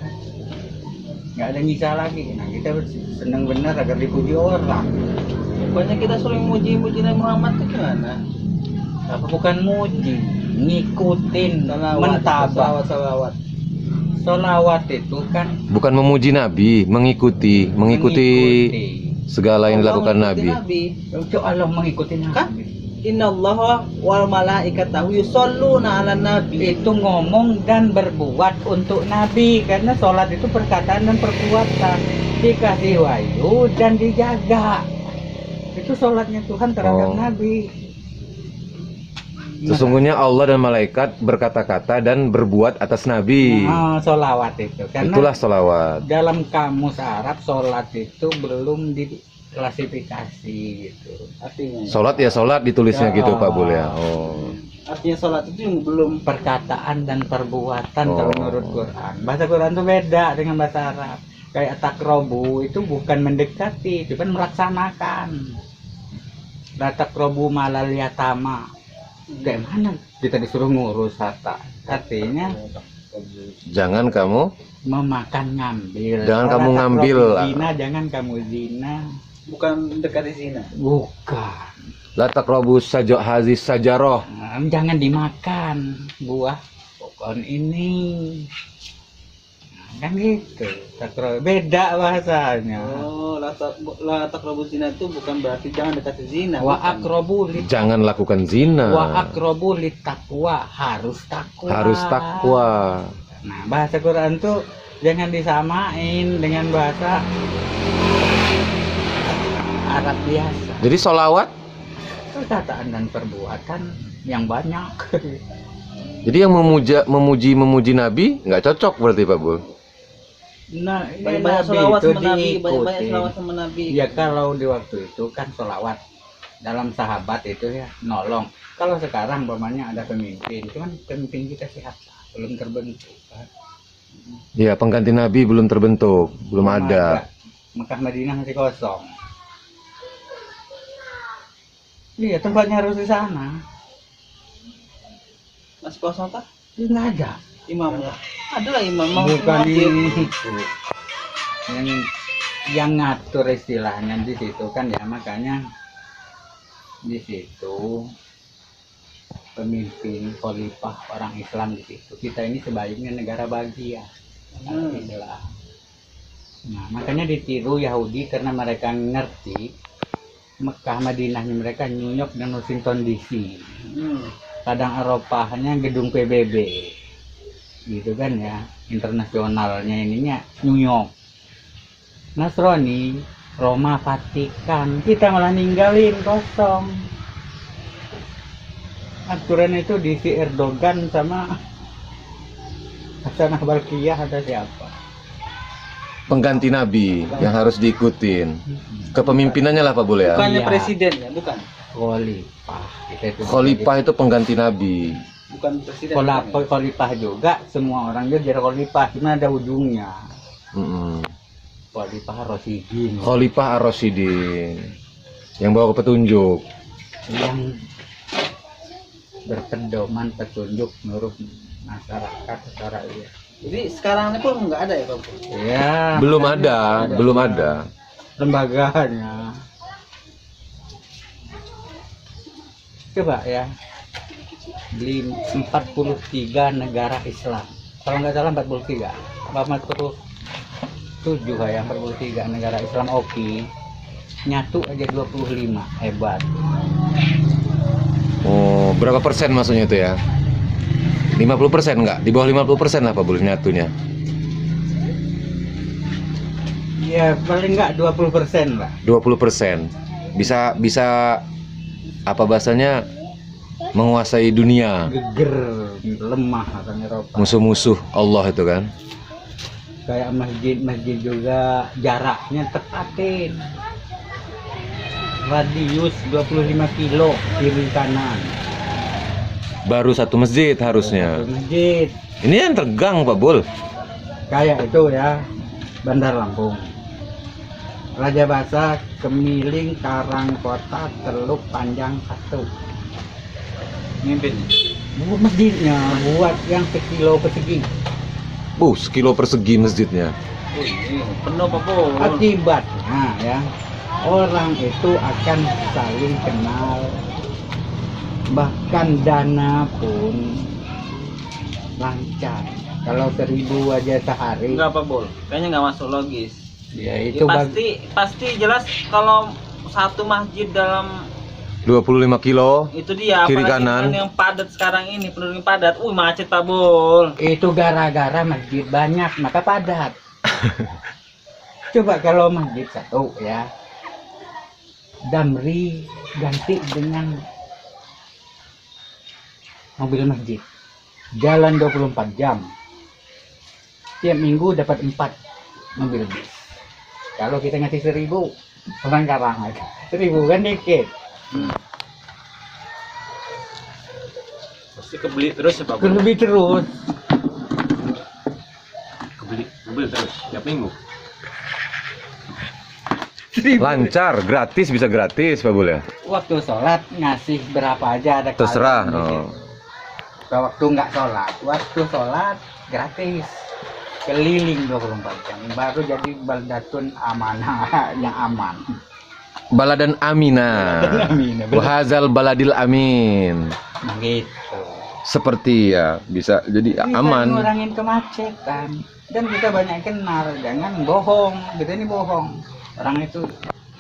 nggak ada nyisa lagi. Nah kita senang benar agar dipuji orang. Pokoknya kita sering muji-muji Nabi Muhammad itu gimana? Apa bukan muji, ngikutin, mentabak. Salawat. Solawat itu kan Bukan memuji Nabi, mengikuti segala yang dilakukan Nabi. Itu Allah mengikuti Kan? Nabi. Innallaha wal malaikatahu yusholluna 'alan nabi. Itu ngomong dan berbuat untuk Nabi, karena sholat itu perkataan dan perbuatan, dikasih wahyu dan dijaga. Itu sholatnya Tuhan terhadap Oh. Nabi. Sesungguhnya Allah dan malaikat berkata-kata dan berbuat atas Nabi. Sholawat itu karena Itulah sholawat. dalam kamus Arab sholat itu belum diklasifikasi gitu. Artinya. Sholat ya sholat ditulisnya Ya. gitu Pak Bul ya. Oh. Artinya sholat itu yang belum. Perkataan dan perbuatan Oh. kalau menurut Quran. Bahasa Quran itu beda dengan bahasa Arab. Kayak takrobu itu bukan mendekati, cuman melaksanakan. La takrobu malal yatama. Kayak mana kita disuruh ngurus harta? Artinya Jangan kamu memakan ngambil. Jangan La kamu takrobu ngambil. Zina, jangan kamu zina. Bukan dekati zina. Bukan. la taqrabu hazis sajaroh. Jangan dimakan buah pohon ini. Kan gitu. Beda bahasanya. Oh, la taqrabu zina itu bukan berarti jangan dekati zina. Wa bukan. akrobu lit Jangan lakukan zina. wa akrobu lit takwa, harus takwa. Harus takwa. Nah, bahasa Quran tuh jangan disamain dengan bahasa syarat biasa. Jadi sholawat. Perkataan dan perbuatan yang banyak. Jadi yang memuji Nabi nggak cocok berarti Pak Bul. Nah, Banyak Nabi selawat itu sama Nabi, banyak diikutin. selawat sama Nabi. Ya kalau di waktu itu kan sholawat dalam sahabat itu ya nolong. Kalau sekarang umpamanya ada pemimpin, cuman pemimpin kita siapa? Belum terbentuk. Kan? Ya, pengganti Nabi belum terbentuk, belum ada. Mekah Madinah masih kosong. Iya, tempatnya harus di sana. Masih kosong kah? Ya, nggak ada. Imamnya. Adalah imam. Bukan Wajib. ini yang ngatur istilahnya di situ kan ya, makanya di situ pemimpin khalifah orang Islam di situ. Kita ini sebaiknya negara bahagia. Alhamdulillah. Nah, makanya ditiru Yahudi karena mereka ngerti Mekah Madinahnya mereka New York dan Washington DC. Kadang Eropanya gedung PBB. Gitu kan ya, internasionalnya ininya New York. Nasrani Roma Vatikan, kita malah ninggalin kosong. Aturan itu diisi Erdogan sama Hasanah Balkiyah ada siapa? Pengganti Nabi yang harus diikutin. Kepemimpinannya lah Pak Bul ya. Bukannya Iya. presiden ya, bukan. Khalifah. Kita itu Khalifah itu pengganti Nabi. Bukan presiden. Khalifah juga, semua orang juga jadi khalifah, cuma ada ujungnya. Mm-mm. Khalifah Rasyidin Khalifah Ar-Rasyidin yang bawa petunjuk. yang berpedoman petunjuk menurut masyarakat secara iya. Jadi sekarang ini pun nggak ada ya Pak? Ya, Belum makanya ada, belum ada. lembaganya. Coba ya, di 43 negara Islam. Kalau nggak salah 43, 47 kayak 43 negara Islam oke. Nyatu aja 25, hebat. Oh, berapa persen maksudnya itu ya? 50% enggak? Di bawah 50% lah Pak Bul nyatunya. Ya paling nggak 20% lah. 20%. Bisa apa bahasanya? Menguasai dunia. Geger, lemah orang Eropa. Musuh-musuh Allah itu kan. Kayak masjid juga jaraknya tepatin. Radius 25 kilo kiri kanan. Baru satu masjid harusnya. Satu masjid. Ini yang tergang Pak Bul. Kayak itu ya, Bandar Lampung. Raja Basa, Kemiling, Karangkota, Teluk Panjang 1. Mimpin. Buat masjidnya, buat yang sekilo persegi. Sekilo persegi masjidnya. Penuh Pak Bul. Akibatnya ya, orang itu akan saling kenal. Bahkan dana pun lancar. Kalau 1.000 aja sehari, Enggak Pak Bul. Kayaknya nggak masuk logis. ya Ya, itu pasti jelas kalau satu masjid dalam 25 kilo. itu dia Kiri apalagi kanan. dengan yang padat sekarang ini penduduk padat. Macet Pak Bul. itu gara-gara masjid banyak maka padat. Coba kalau masjid satu ya, Damri ganti dengan mobil masjid, jalan 24 jam, tiap minggu dapat 4 mobil bis. Kalau kita ngasih 1.000, orang Karang aja 1.000 kan dikit. Pasti kebeli terus ya Pak Bul. Lebih terus. Kebeli terus tiap minggu. Lancar, gratis, bisa gratis Pak Bul ya. Waktu sholat ngasih berapa aja ada Terserah. kaleng dikit. Oh. Waktu nggak sholat, waktu sholat gratis, keliling 24 jam, baru jadi baldatun amanah yang aman. Baladan Amina. Baladan Amina, bener. Wahazal baladil amin. Nah, gitu. Seperti ya bisa jadi Bisa aman. ngurangin kemacetan dan kita banyak kenal, jangan bohong. Kita ini bohong. Orang itu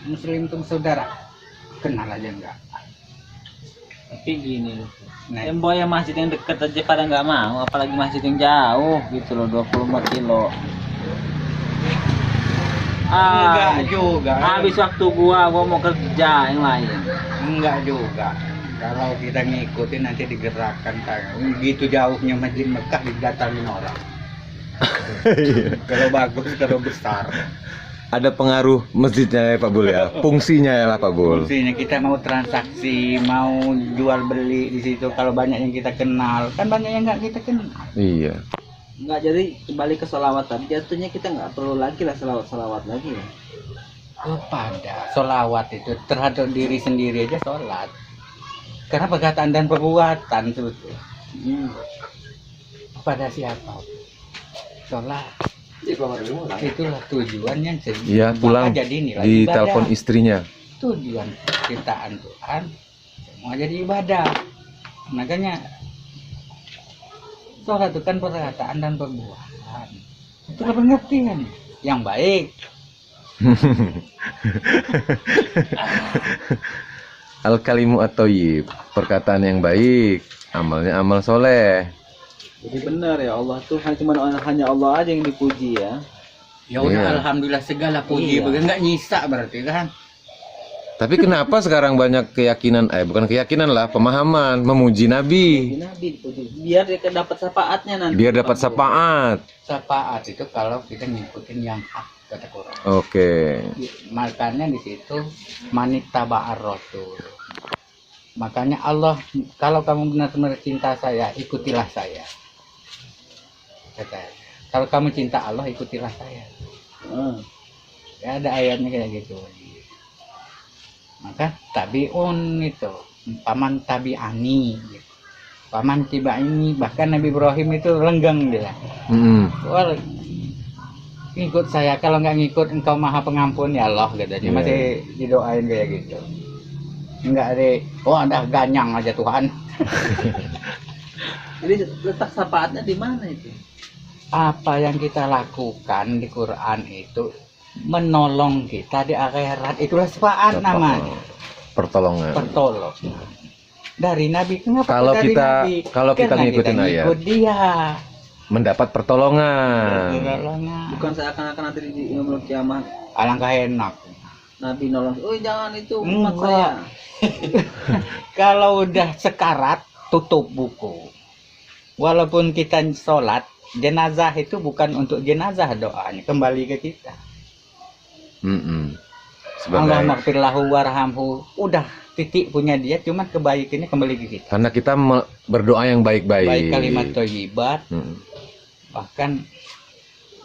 muslim itu saudara, kenal aja enggak. Tapi gini loh. Nah, Yang yang masjid yang dekat aja pada nggak mau, apalagi masjid yang jauh gitu loh 24 kilo. Enggak juga. Habis waktu gua mau kerja yang lain. Enggak juga. Kalau kita ngikutin nanti digerakkan tangan. Gitu jauhnya Masjid Mekah didatangin orang. Kalau bagus, kalau besar. Ada pengaruh masjidnya ya Pak Bul ya, fungsinya ya lah Pak Bul. Fungsinya kita mau transaksi, mau jual beli di situ. Kalau banyak yang kita kenal, kan banyak yang nggak kita kenal. Iya. Nggak, jadi kembali ke sholawat tadi, jatuhnya kita nggak perlu lagi lah sholawat lagi ya. Kepada sholawat itu terhadap diri sendiri aja sholat. Karena perkataan dan perbuatan itu. Kepada siapa? Sholat. Itulah tujuannya. Iya, pulang jadi nilai di ibadah. telepon istrinya. Tujuan ciptaan Tuhan semua jadi ibadah. Makanya sholat itu kan perkataan dan perbuatan. Itu pengertian yang baik. Al kalimu at-thayyib, perkataan yang baik, amalnya amal soleh. Jadi benar ya, Allah tuh hanya Allah aja yang dipuji ya. Ya udah, Iya. alhamdulillah segala puji. Iya. Nggak nyisa berarti kan. Tapi kenapa sekarang banyak keyakinan, bukan keyakinan lah, pemahaman memuji Nabi, Nabi dipuji biar dia dapat syafaatnya nanti. biar dapat syafaat. Syafaat itu kalau kita ngikutin yang hak, kata Quran. Oke. Makanya di situ manittaba'ar rasul. Makanya Allah, kalau kamu benar-benar cinta saya, ikutilah saya. Katanya. Kalau kamu cinta Allah, ikutilah saya. Ya, ada ayatnya kayak gitu. Maka tabiun itu, paman tabi'ani. Gitu. Paman tabi'ani, bahkan Nabi Ibrahim itu lenggang dia. Wah, ngikut saya, kalau nggak ngikut engkau maha pengampun ya Allah, katanya. Iya. Masih didoain kayak gitu. Enggak ada, oh ada ganyang aja Tuhan. Jadi letak syafaatnya di mana itu? Apa yang kita lakukan di Quran itu menolong kita di akhirat, itulah syafaat namanya. Pertolongan. Pertolong dari Nabi. Kenapa Kalau dari kita- Nabi? kalau kita Karena ngikutin ayat. ngikut dia. Mendapat pertolongan. Pertolongan. Bukan seakan-akan nanti di menurut kiamat Alangkah enak. Nabi nolong. Oh jangan itu umat Enggak. saya. Kalau udah sekarat, tutup buku. Walaupun kita sholat, jenazah itu bukan untuk jenazah doanya, kembali ke kita. Allah Sebagai, maghfirlahu warhamhu, udah titik punya dia, cuman kebaikannya kembali ke kita. karena kita berdoa yang baik-baik. Baik kalimat thayyibat, Mm. bahkan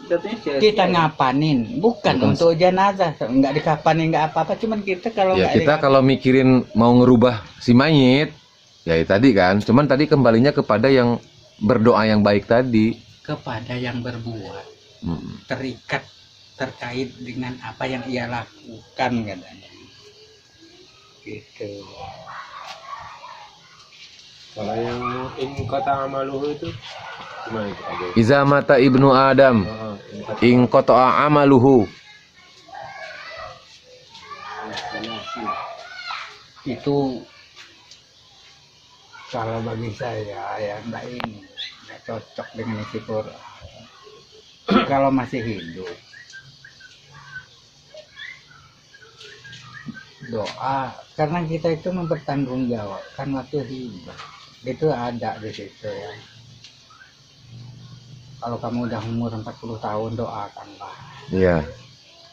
Jatuhnya sia-sia. kita ngapanin, bukan Bukan. untuk jenazah, nggak dikapanin nggak apa-apa, cuman kita kalau Ya nggak kita kalau mikirin mau ngerubah si mayit, ya tadi kan, cuman tadi kembalinya kepada yang berdoa yang baik tadi. kepada yang berbuat, terikat terkait dengan apa yang ia lakukan katanya. Gitu. Kalau yang in kota amaluhu itu gimana itu Pak Boy? Iza mata ibnu Adam, ing qata'a amaluhu. Itu kalau bagi saya ya enggak ini enggak cocok dengan isi Quran. Kalau masih hidup doa, karena kita itu mempertanggungjawabkan waktu hidup, itu ada di situ ya. Kalau kamu udah umur 40 tahun, doakanlah Iya.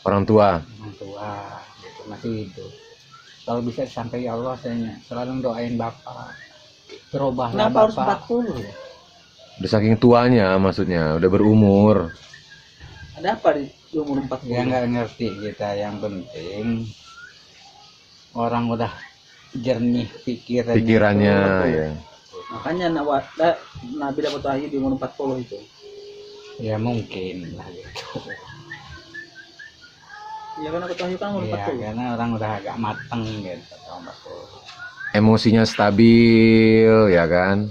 Orang tua. orang tua gitu, masih hidup. Kalau bisa sampai ya Allah, saya selalu doain bapak, berubahlah Kenapa harus bapak. 40 ya? Udah saking tuanya maksudnya, udah berumur. Ada apa di umur 40? Ya nggak ngerti kita, yang penting orang udah jernih Pikirannya ya. Makanya Nabi dapat wahyu di umur 40 itu. ya mungkin lah gitu. Ya kan dapat wahyu kan umur Ya 40. karena orang udah agak mateng gitu. Emosinya stabil ya kan.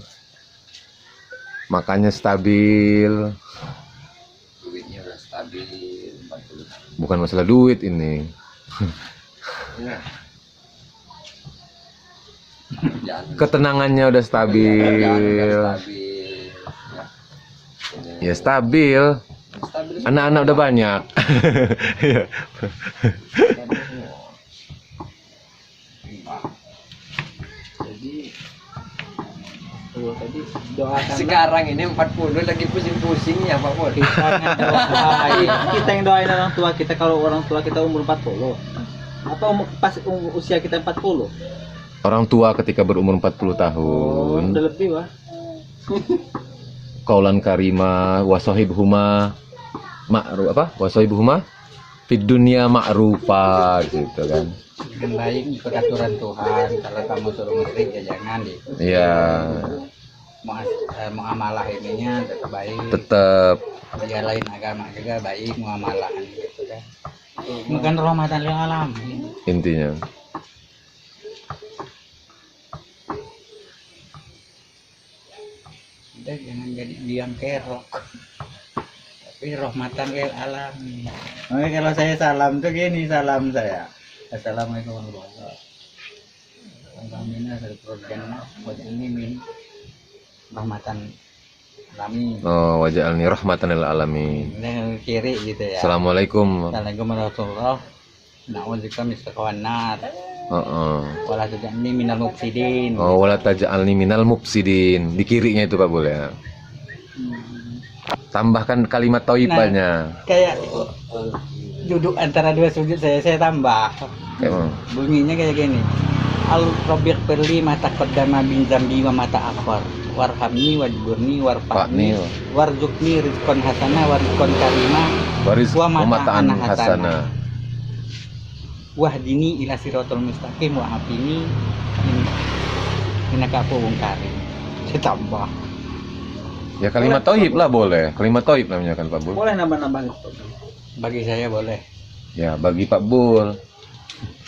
Makannya stabil. Duitnya udah stabil 40. Bukan masalah duit ini. Kerjaan Ketenangannya udah stabil. kerjaan udah stabil. Ya stabil. Stabil Anak-anak udah banyak. Iya. Jadi tadi doakan Sekarang ini 40 lagi pusing-pusing ya Pak Bol. kita yang doain orang tua kita kalau orang tua kita umur 40 atau pas usia kita 40. Orang tua ketika berumur 40 tahun. Udah lebih wah. Qaulan karima wa sahibuhuma ma'ruf apa? Wa sahibuhuma fid dunya ma'rufa gitu kan. Dengan baik ikut aturan Tuhan. Kalau kamu suruh musyrik ya jangan gitu. Iya, Muamalah ininya tetap baik. tetap Ya lain agama juga baik muamalah gitu kan. Bukan rahmatan lil alamin. intinya. Udah jangan jadi biang kerok. Tapi rahmatan lil alamin. Oke, kalau saya salam tuh gini salam saya. Assalamualaikum warahmatullahi wabarakatuh. Kami buat ini min rahmatan alamin. Oh, waj'alni rahmatan lil alamin. Ini kiri gitu ya. Assalamualaikum. Assalamualaikum warahmatullahi wabarakatuh. Na'udzubika min syaitonir nar. Heeh. Wala taj'alni minal mufsidin. Oh, wala taj'alni minal mufsidin. Di kirinya itu Pak Bul ya. Tambahkan kalimat thayyibahnya. Kayak duduk antara dua sujud saya tambah. Kayak mana? Bunyinya kayak gini. Al-Rabiq perli mata qaddama bin zambi wa mata akhar. Warhamni wajburni warfa'ni warzuqni rizqan hasana warizqan karima Waris wa mataan mata'an hasana. wahdini ila siratal mustaqim wa afini innaka afuwwun karim. Saya tambah. Ya kalimat thayyib lah boleh. Kalimat thayyib namanya kan Pak Bul. Boleh nambah-nambah itu. Bagi saya boleh. Ya, bagi Pak Bul.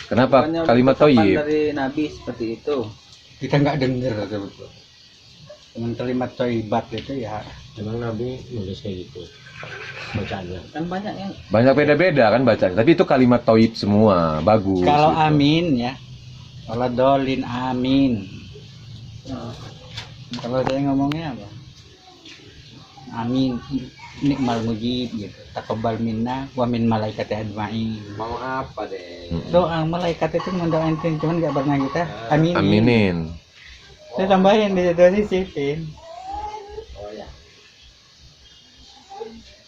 Kenapa Bukannya kalimat ucapan thayyib? dari Nabi seperti itu. Kita nggak dengar sebetulnya. Cuman kalimat thayyibat itu ya Emang Nabi nulis kayak gitu bacaannya. Kan banyak yang Banyak beda-beda kan bacaan. Tapi itu kalimat thayyib semua. Bagus. kalau gitu. amin ya. Kalau dolin amin. Kalau saya ngomongnya apa? Amin nikmal mujib gitu. Taqabbal minna wa min malaikati ajmain. Mau apa deh? Doa malaikat itu mendoain cuman nggak pernah kita aminin. Aminin. Saya tambahin di situ sisipin. Oh ya.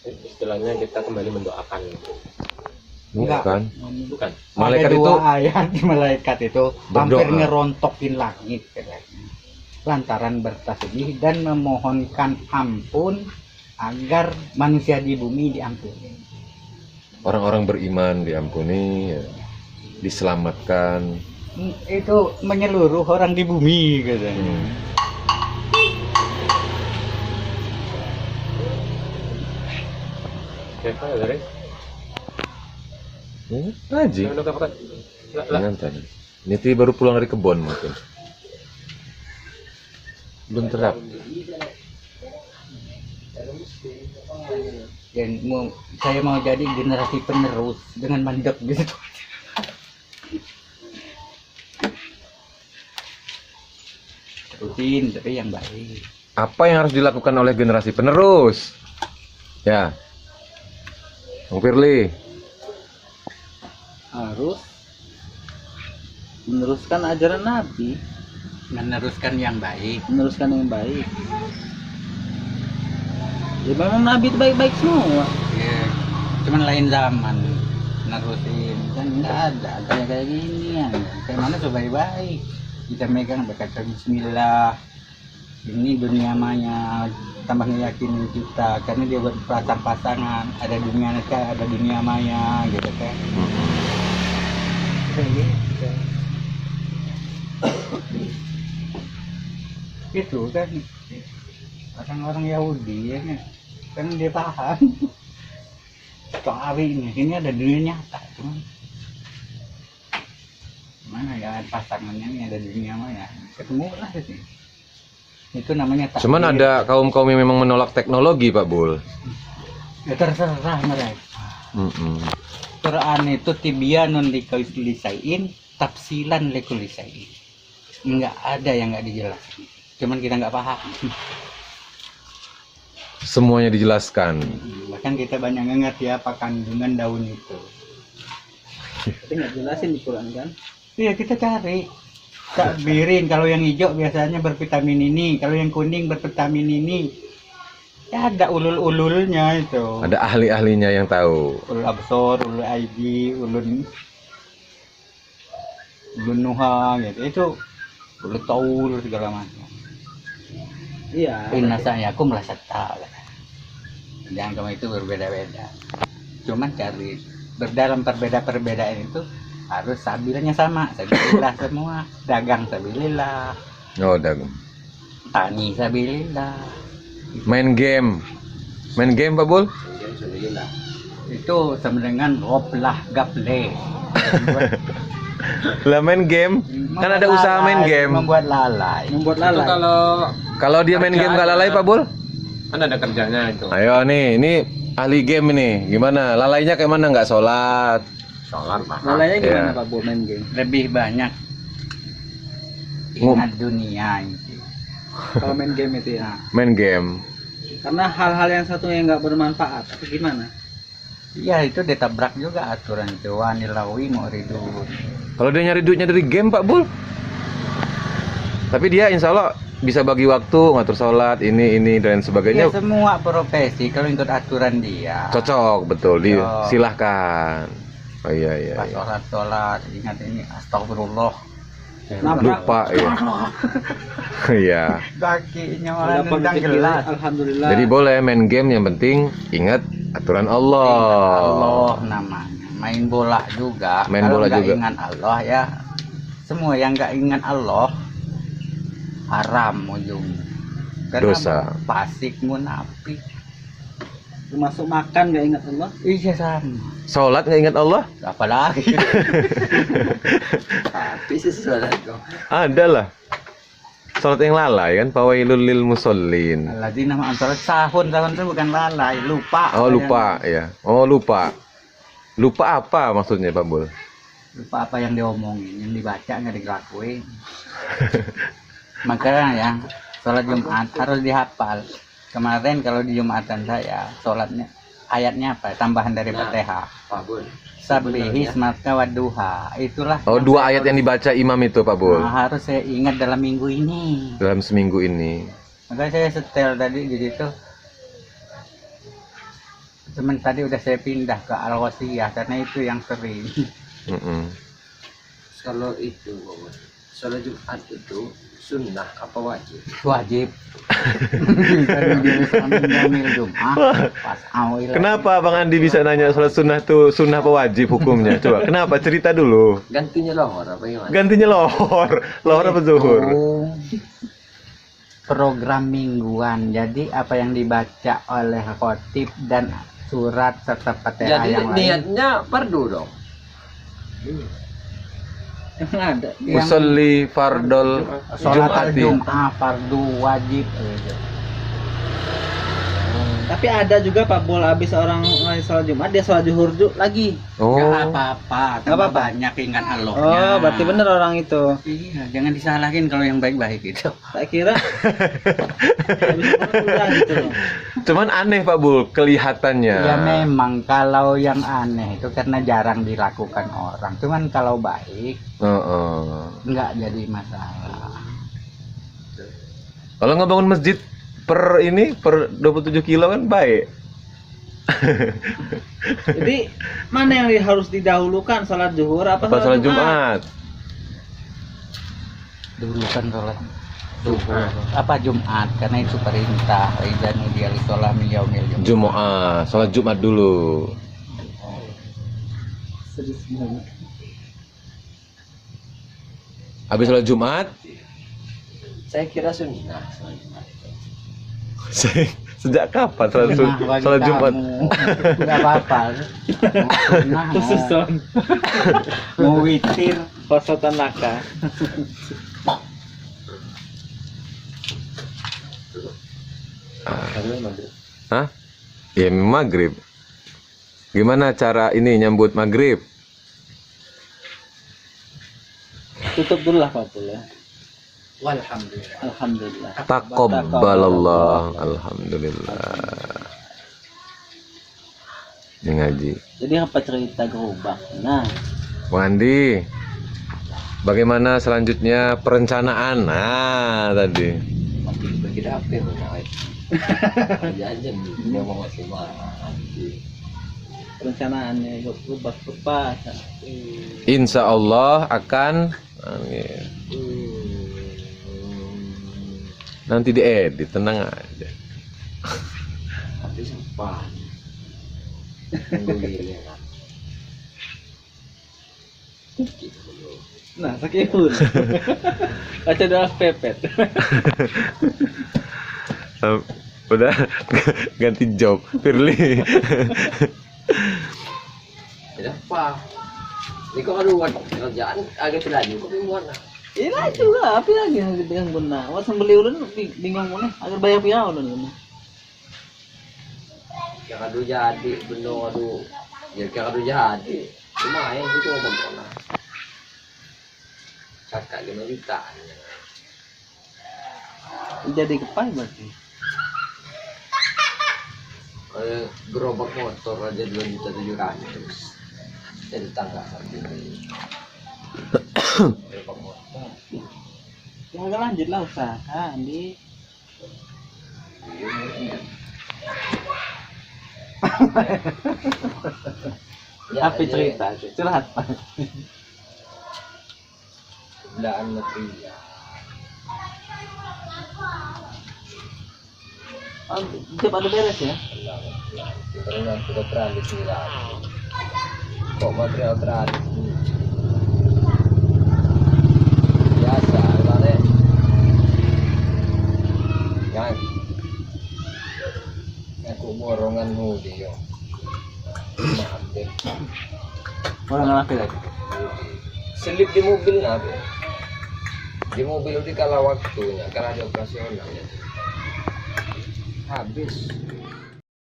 Istilahnya kita kembali mendoakan. Enggak. Bukan. Bukan. Malaikat Ada itu dua ayat di malaikat itu hampir berdoa. ngerontokin langit katanya. Lantaran bertasbih dan memohonkan ampun agar manusia di bumi diampuni. orang-orang beriman diampuni, ya. Diselamatkan. Itu menyeluruh orang di bumi katanya. Siapa ya dari? Haji. Jangan tadi. Niti baru pulang dari kebun mungkin. Belum terap. Dan saya mau jadi generasi penerus dengan mandek gitu. Rutin tapi yang baik. Apa yang harus dilakukan oleh generasi penerus? Ya. Bang Firly. harus meneruskan ajaran Nabi, Meneruskan yang baik. meneruskan yang baik. Ya memang Nabi itu baik-baik semua. Ya, cuman lain zaman nerusin kan nggak ada kayak gini ya. Kayak mana tuh baik-baik. Kita megang berkata Bismillah. Ini dunia maya tambah ngeyakinin kita karena dia buat pasang-pasangan ada dunia neraka ada dunia maya gitu kan. Kayak gitu. Itu kan orang-orang Yahudi ya kan dia paham soal ini ada dunia nyata cuman mana ya pasangannya ini ada dunia maya ketemu lah di sini. Itu namanya takdir. Cuman ada kaum-kaum yang memang menolak teknologi, Pak Bul. Ya terserah mereka. Quran itu tibyanun likulli syai'in tafsilan likulli syai'in. Enggak ada yang enggak dijelaskan. Cuman kita enggak paham. Semuanya dijelaskan. Bahkan kita banyak nggak ngerti apa kandungan daun itu. Tapi nggak jelasin di Quran kan? Iya, kita cari. Takbirin, kalau yang hijau biasanya bervitamin ini, kalau yang kuning bervitamin ini. Ya ada ulul-ululnya itu. Ada ahli-ahlinya yang tahu. Ulul absor, ulul ID, ulun nuha gitu. Itu ulul taul segala macam. Iya. Inna sa'yakum lasatta. Jangan kamu itu berbeda-beda. Cuman cari dalam perbedaan itu harus sabilillah sama, sabilillah semua, dagang sabilillah, Oh, dagang. tani sabilillah. Main game Pak Bul? Itu sama dengan goplah gaple. Lah main game kan ada usaha main game. Membuat lalai. Membuat Itu lalai. Kalau dia main game gak lalai Pak Bul? Kan ada kerjanya itu. Ayo nih, ini ahli game ini. Gimana? Lalainya kayak mana? Nggak sholat? Sholat mahal. Lalainya gimana Iya. Pak Bu main game? Lebih banyak ingat dunia itu. Kalau main game itu ya. Main game. Karena hal-hal yang satu yang nggak bermanfaat. Atau gimana? Iya, itu ditabrak juga aturan itu. Wanilawi muridun. Kalau dia nyari duitnya dari game Pak Bul? Tapi dia insya Allah bisa bagi waktu, ngatur sholat, ini dan Ya sebagainya. semua profesi kalau ikut aturan dia. Cocok, betul. Cocok. Silahkan. Oh iya. Pas sholat ingat ini astagfirullah. Lupa ya. Iya. Kakinya Kalau malah dapat nendang rezeki, gelas. alhamdulillah. Jadi boleh main game, yang penting ingat aturan Allah. Allah namanya. Main bola juga. Main Kalau bola nggak juga. ingat Allah ya. Semua yang nggak ingat Allah haram ujungnya. Karena Dosa. Fasik munafik. Termasuk makan nggak ingat Allah. Iya sama. Sholat nggak ingat Allah? Apalagi. Tapi sih sholat kok. Ada lah. Sholat yang lalai kan, fawailul lil musallin. Alladzina ma'an sholat sahun itu bukan lalai, lupa. Oh lupa ya. Oh lupa. Lupa apa maksudnya Pak Bul? Lupa apa yang diomongin, yang dibaca nggak dilakuin. Makanya ya, sholat Jumat harus dihafal. Kemarin kalau di Jumatan saya, sholatnya ayatnya apa? Tambahan dari Fatihah. Pak Bun. Sabihis maka waduha. Itulah. Oh yang dua saya ayat yang dibaca imam itu Pak Bul. Nah, harus saya ingat dalam minggu ini. Dalam seminggu ini. Makanya saya setel tadi di situ. Cuman tadi udah saya pindah ke Al-Wasiyah karena itu yang sering. Mm-mm. Kalau itu, Pak Bun, sholat Jumat itu sunnah apa wajib? Wajib. Tadi diri sambil Jumat pas awal. Kenapa Bang Andi bisa nanya sholat sunnah tuh sunnah apa wajib hukumnya? Coba kenapa? Cerita dulu. Gantinya lohor apa gimana? Gantinya lohor. Lohor apa zuhur? Oh, program mingguan. Jadi apa yang dibaca oleh khotib dan surat serta Fatihah Jadi yang lain. niatnya fardu dong. Emang ada. Yang Usolli fardol sholat Jumati. Jum'ah fardu wajib. Tapi ada juga Pak Bol habis orang sholat Jumat dia sholat zuhur lagi. Oh. Nggak apa-apa, tambah apa-apa. banyak ingat Allahnya. Oh, berarti bener orang itu. Iya, jangan disalahin kalau yang baik-baik itu. Tak kira habis sholat udah gitu loh. Cuman aneh Pak Bul kelihatannya. Ya memang kalau yang aneh itu karena jarang dilakukan orang. Cuman kalau baik Heeh. nggak jadi masalah. Kalau ngebangun masjid per 27 kilo kan baik. Jadi mana yang harus didahulukan sholat zuhur apa Apa sholat Jumat? Dulu kan sholat zuhur apa Jumat karena itu perintah. Idzan nudiya lis-shalah min yaumil jumu'ah. Jumat, sholat Jumat dulu. Habis sholat Jumat, Saya kira sunnah. sejak kapan sholat, Nah, bagi sholat Jumat? kamu, nggak apa-apa. Nah, Susun mau witir. kosotan laka. Hah? Ya maghrib. Gimana cara ini nyambut maghrib? Tutup dulu lah Pak Bol ya. Walhamdulillah. Alhamdulillah. Taqabbalallah. Alhamdulillah. Ini ngaji. Jadi apa cerita gerobak? Nah, Bang Andi, bagaimana selanjutnya perencanaan? Nah, tadi. Makin bagi dapet menaik. Jajan dia mau masih marah. perencanaannya gerobak apa? Insya Allah akan nanti diedit, tenang aja. Tapi sempat. Alhamdulillah. Nah, sakihun. Baca doa pepet. Udah ganti job, Firly. Tidak apa. Ini kok aduh kerjaan agak terlaju kok gimana? Iya juga, apa lagi yang dengan guna? Wah, sembeli ulun bingung mana? Agar bayar pihak ulun. Yang aduh jadi bener aduh. Ya kira aduh jadi. Lumayan gitu ngomong mana. Kakak 5 juta. Jadi kepai berarti. Gerobak motor aja 2.700.000. Jadi tangga satu ini. Gerobak motor. Ya agak lanjut lah usaha, Andi. Ya, Apa cerita? Curhat, Pak. Belahan material. Oh, tiap ada beres ya? Karena sudah teralis nila. Kok material teralis? Biasa, mana? Yang aku borongan hoodie yo. Maaf deh. Orang ngelakuin lagi. Selip di mobil nabi. Di mobil itu kala waktunya, karena ada operasional ya. Habis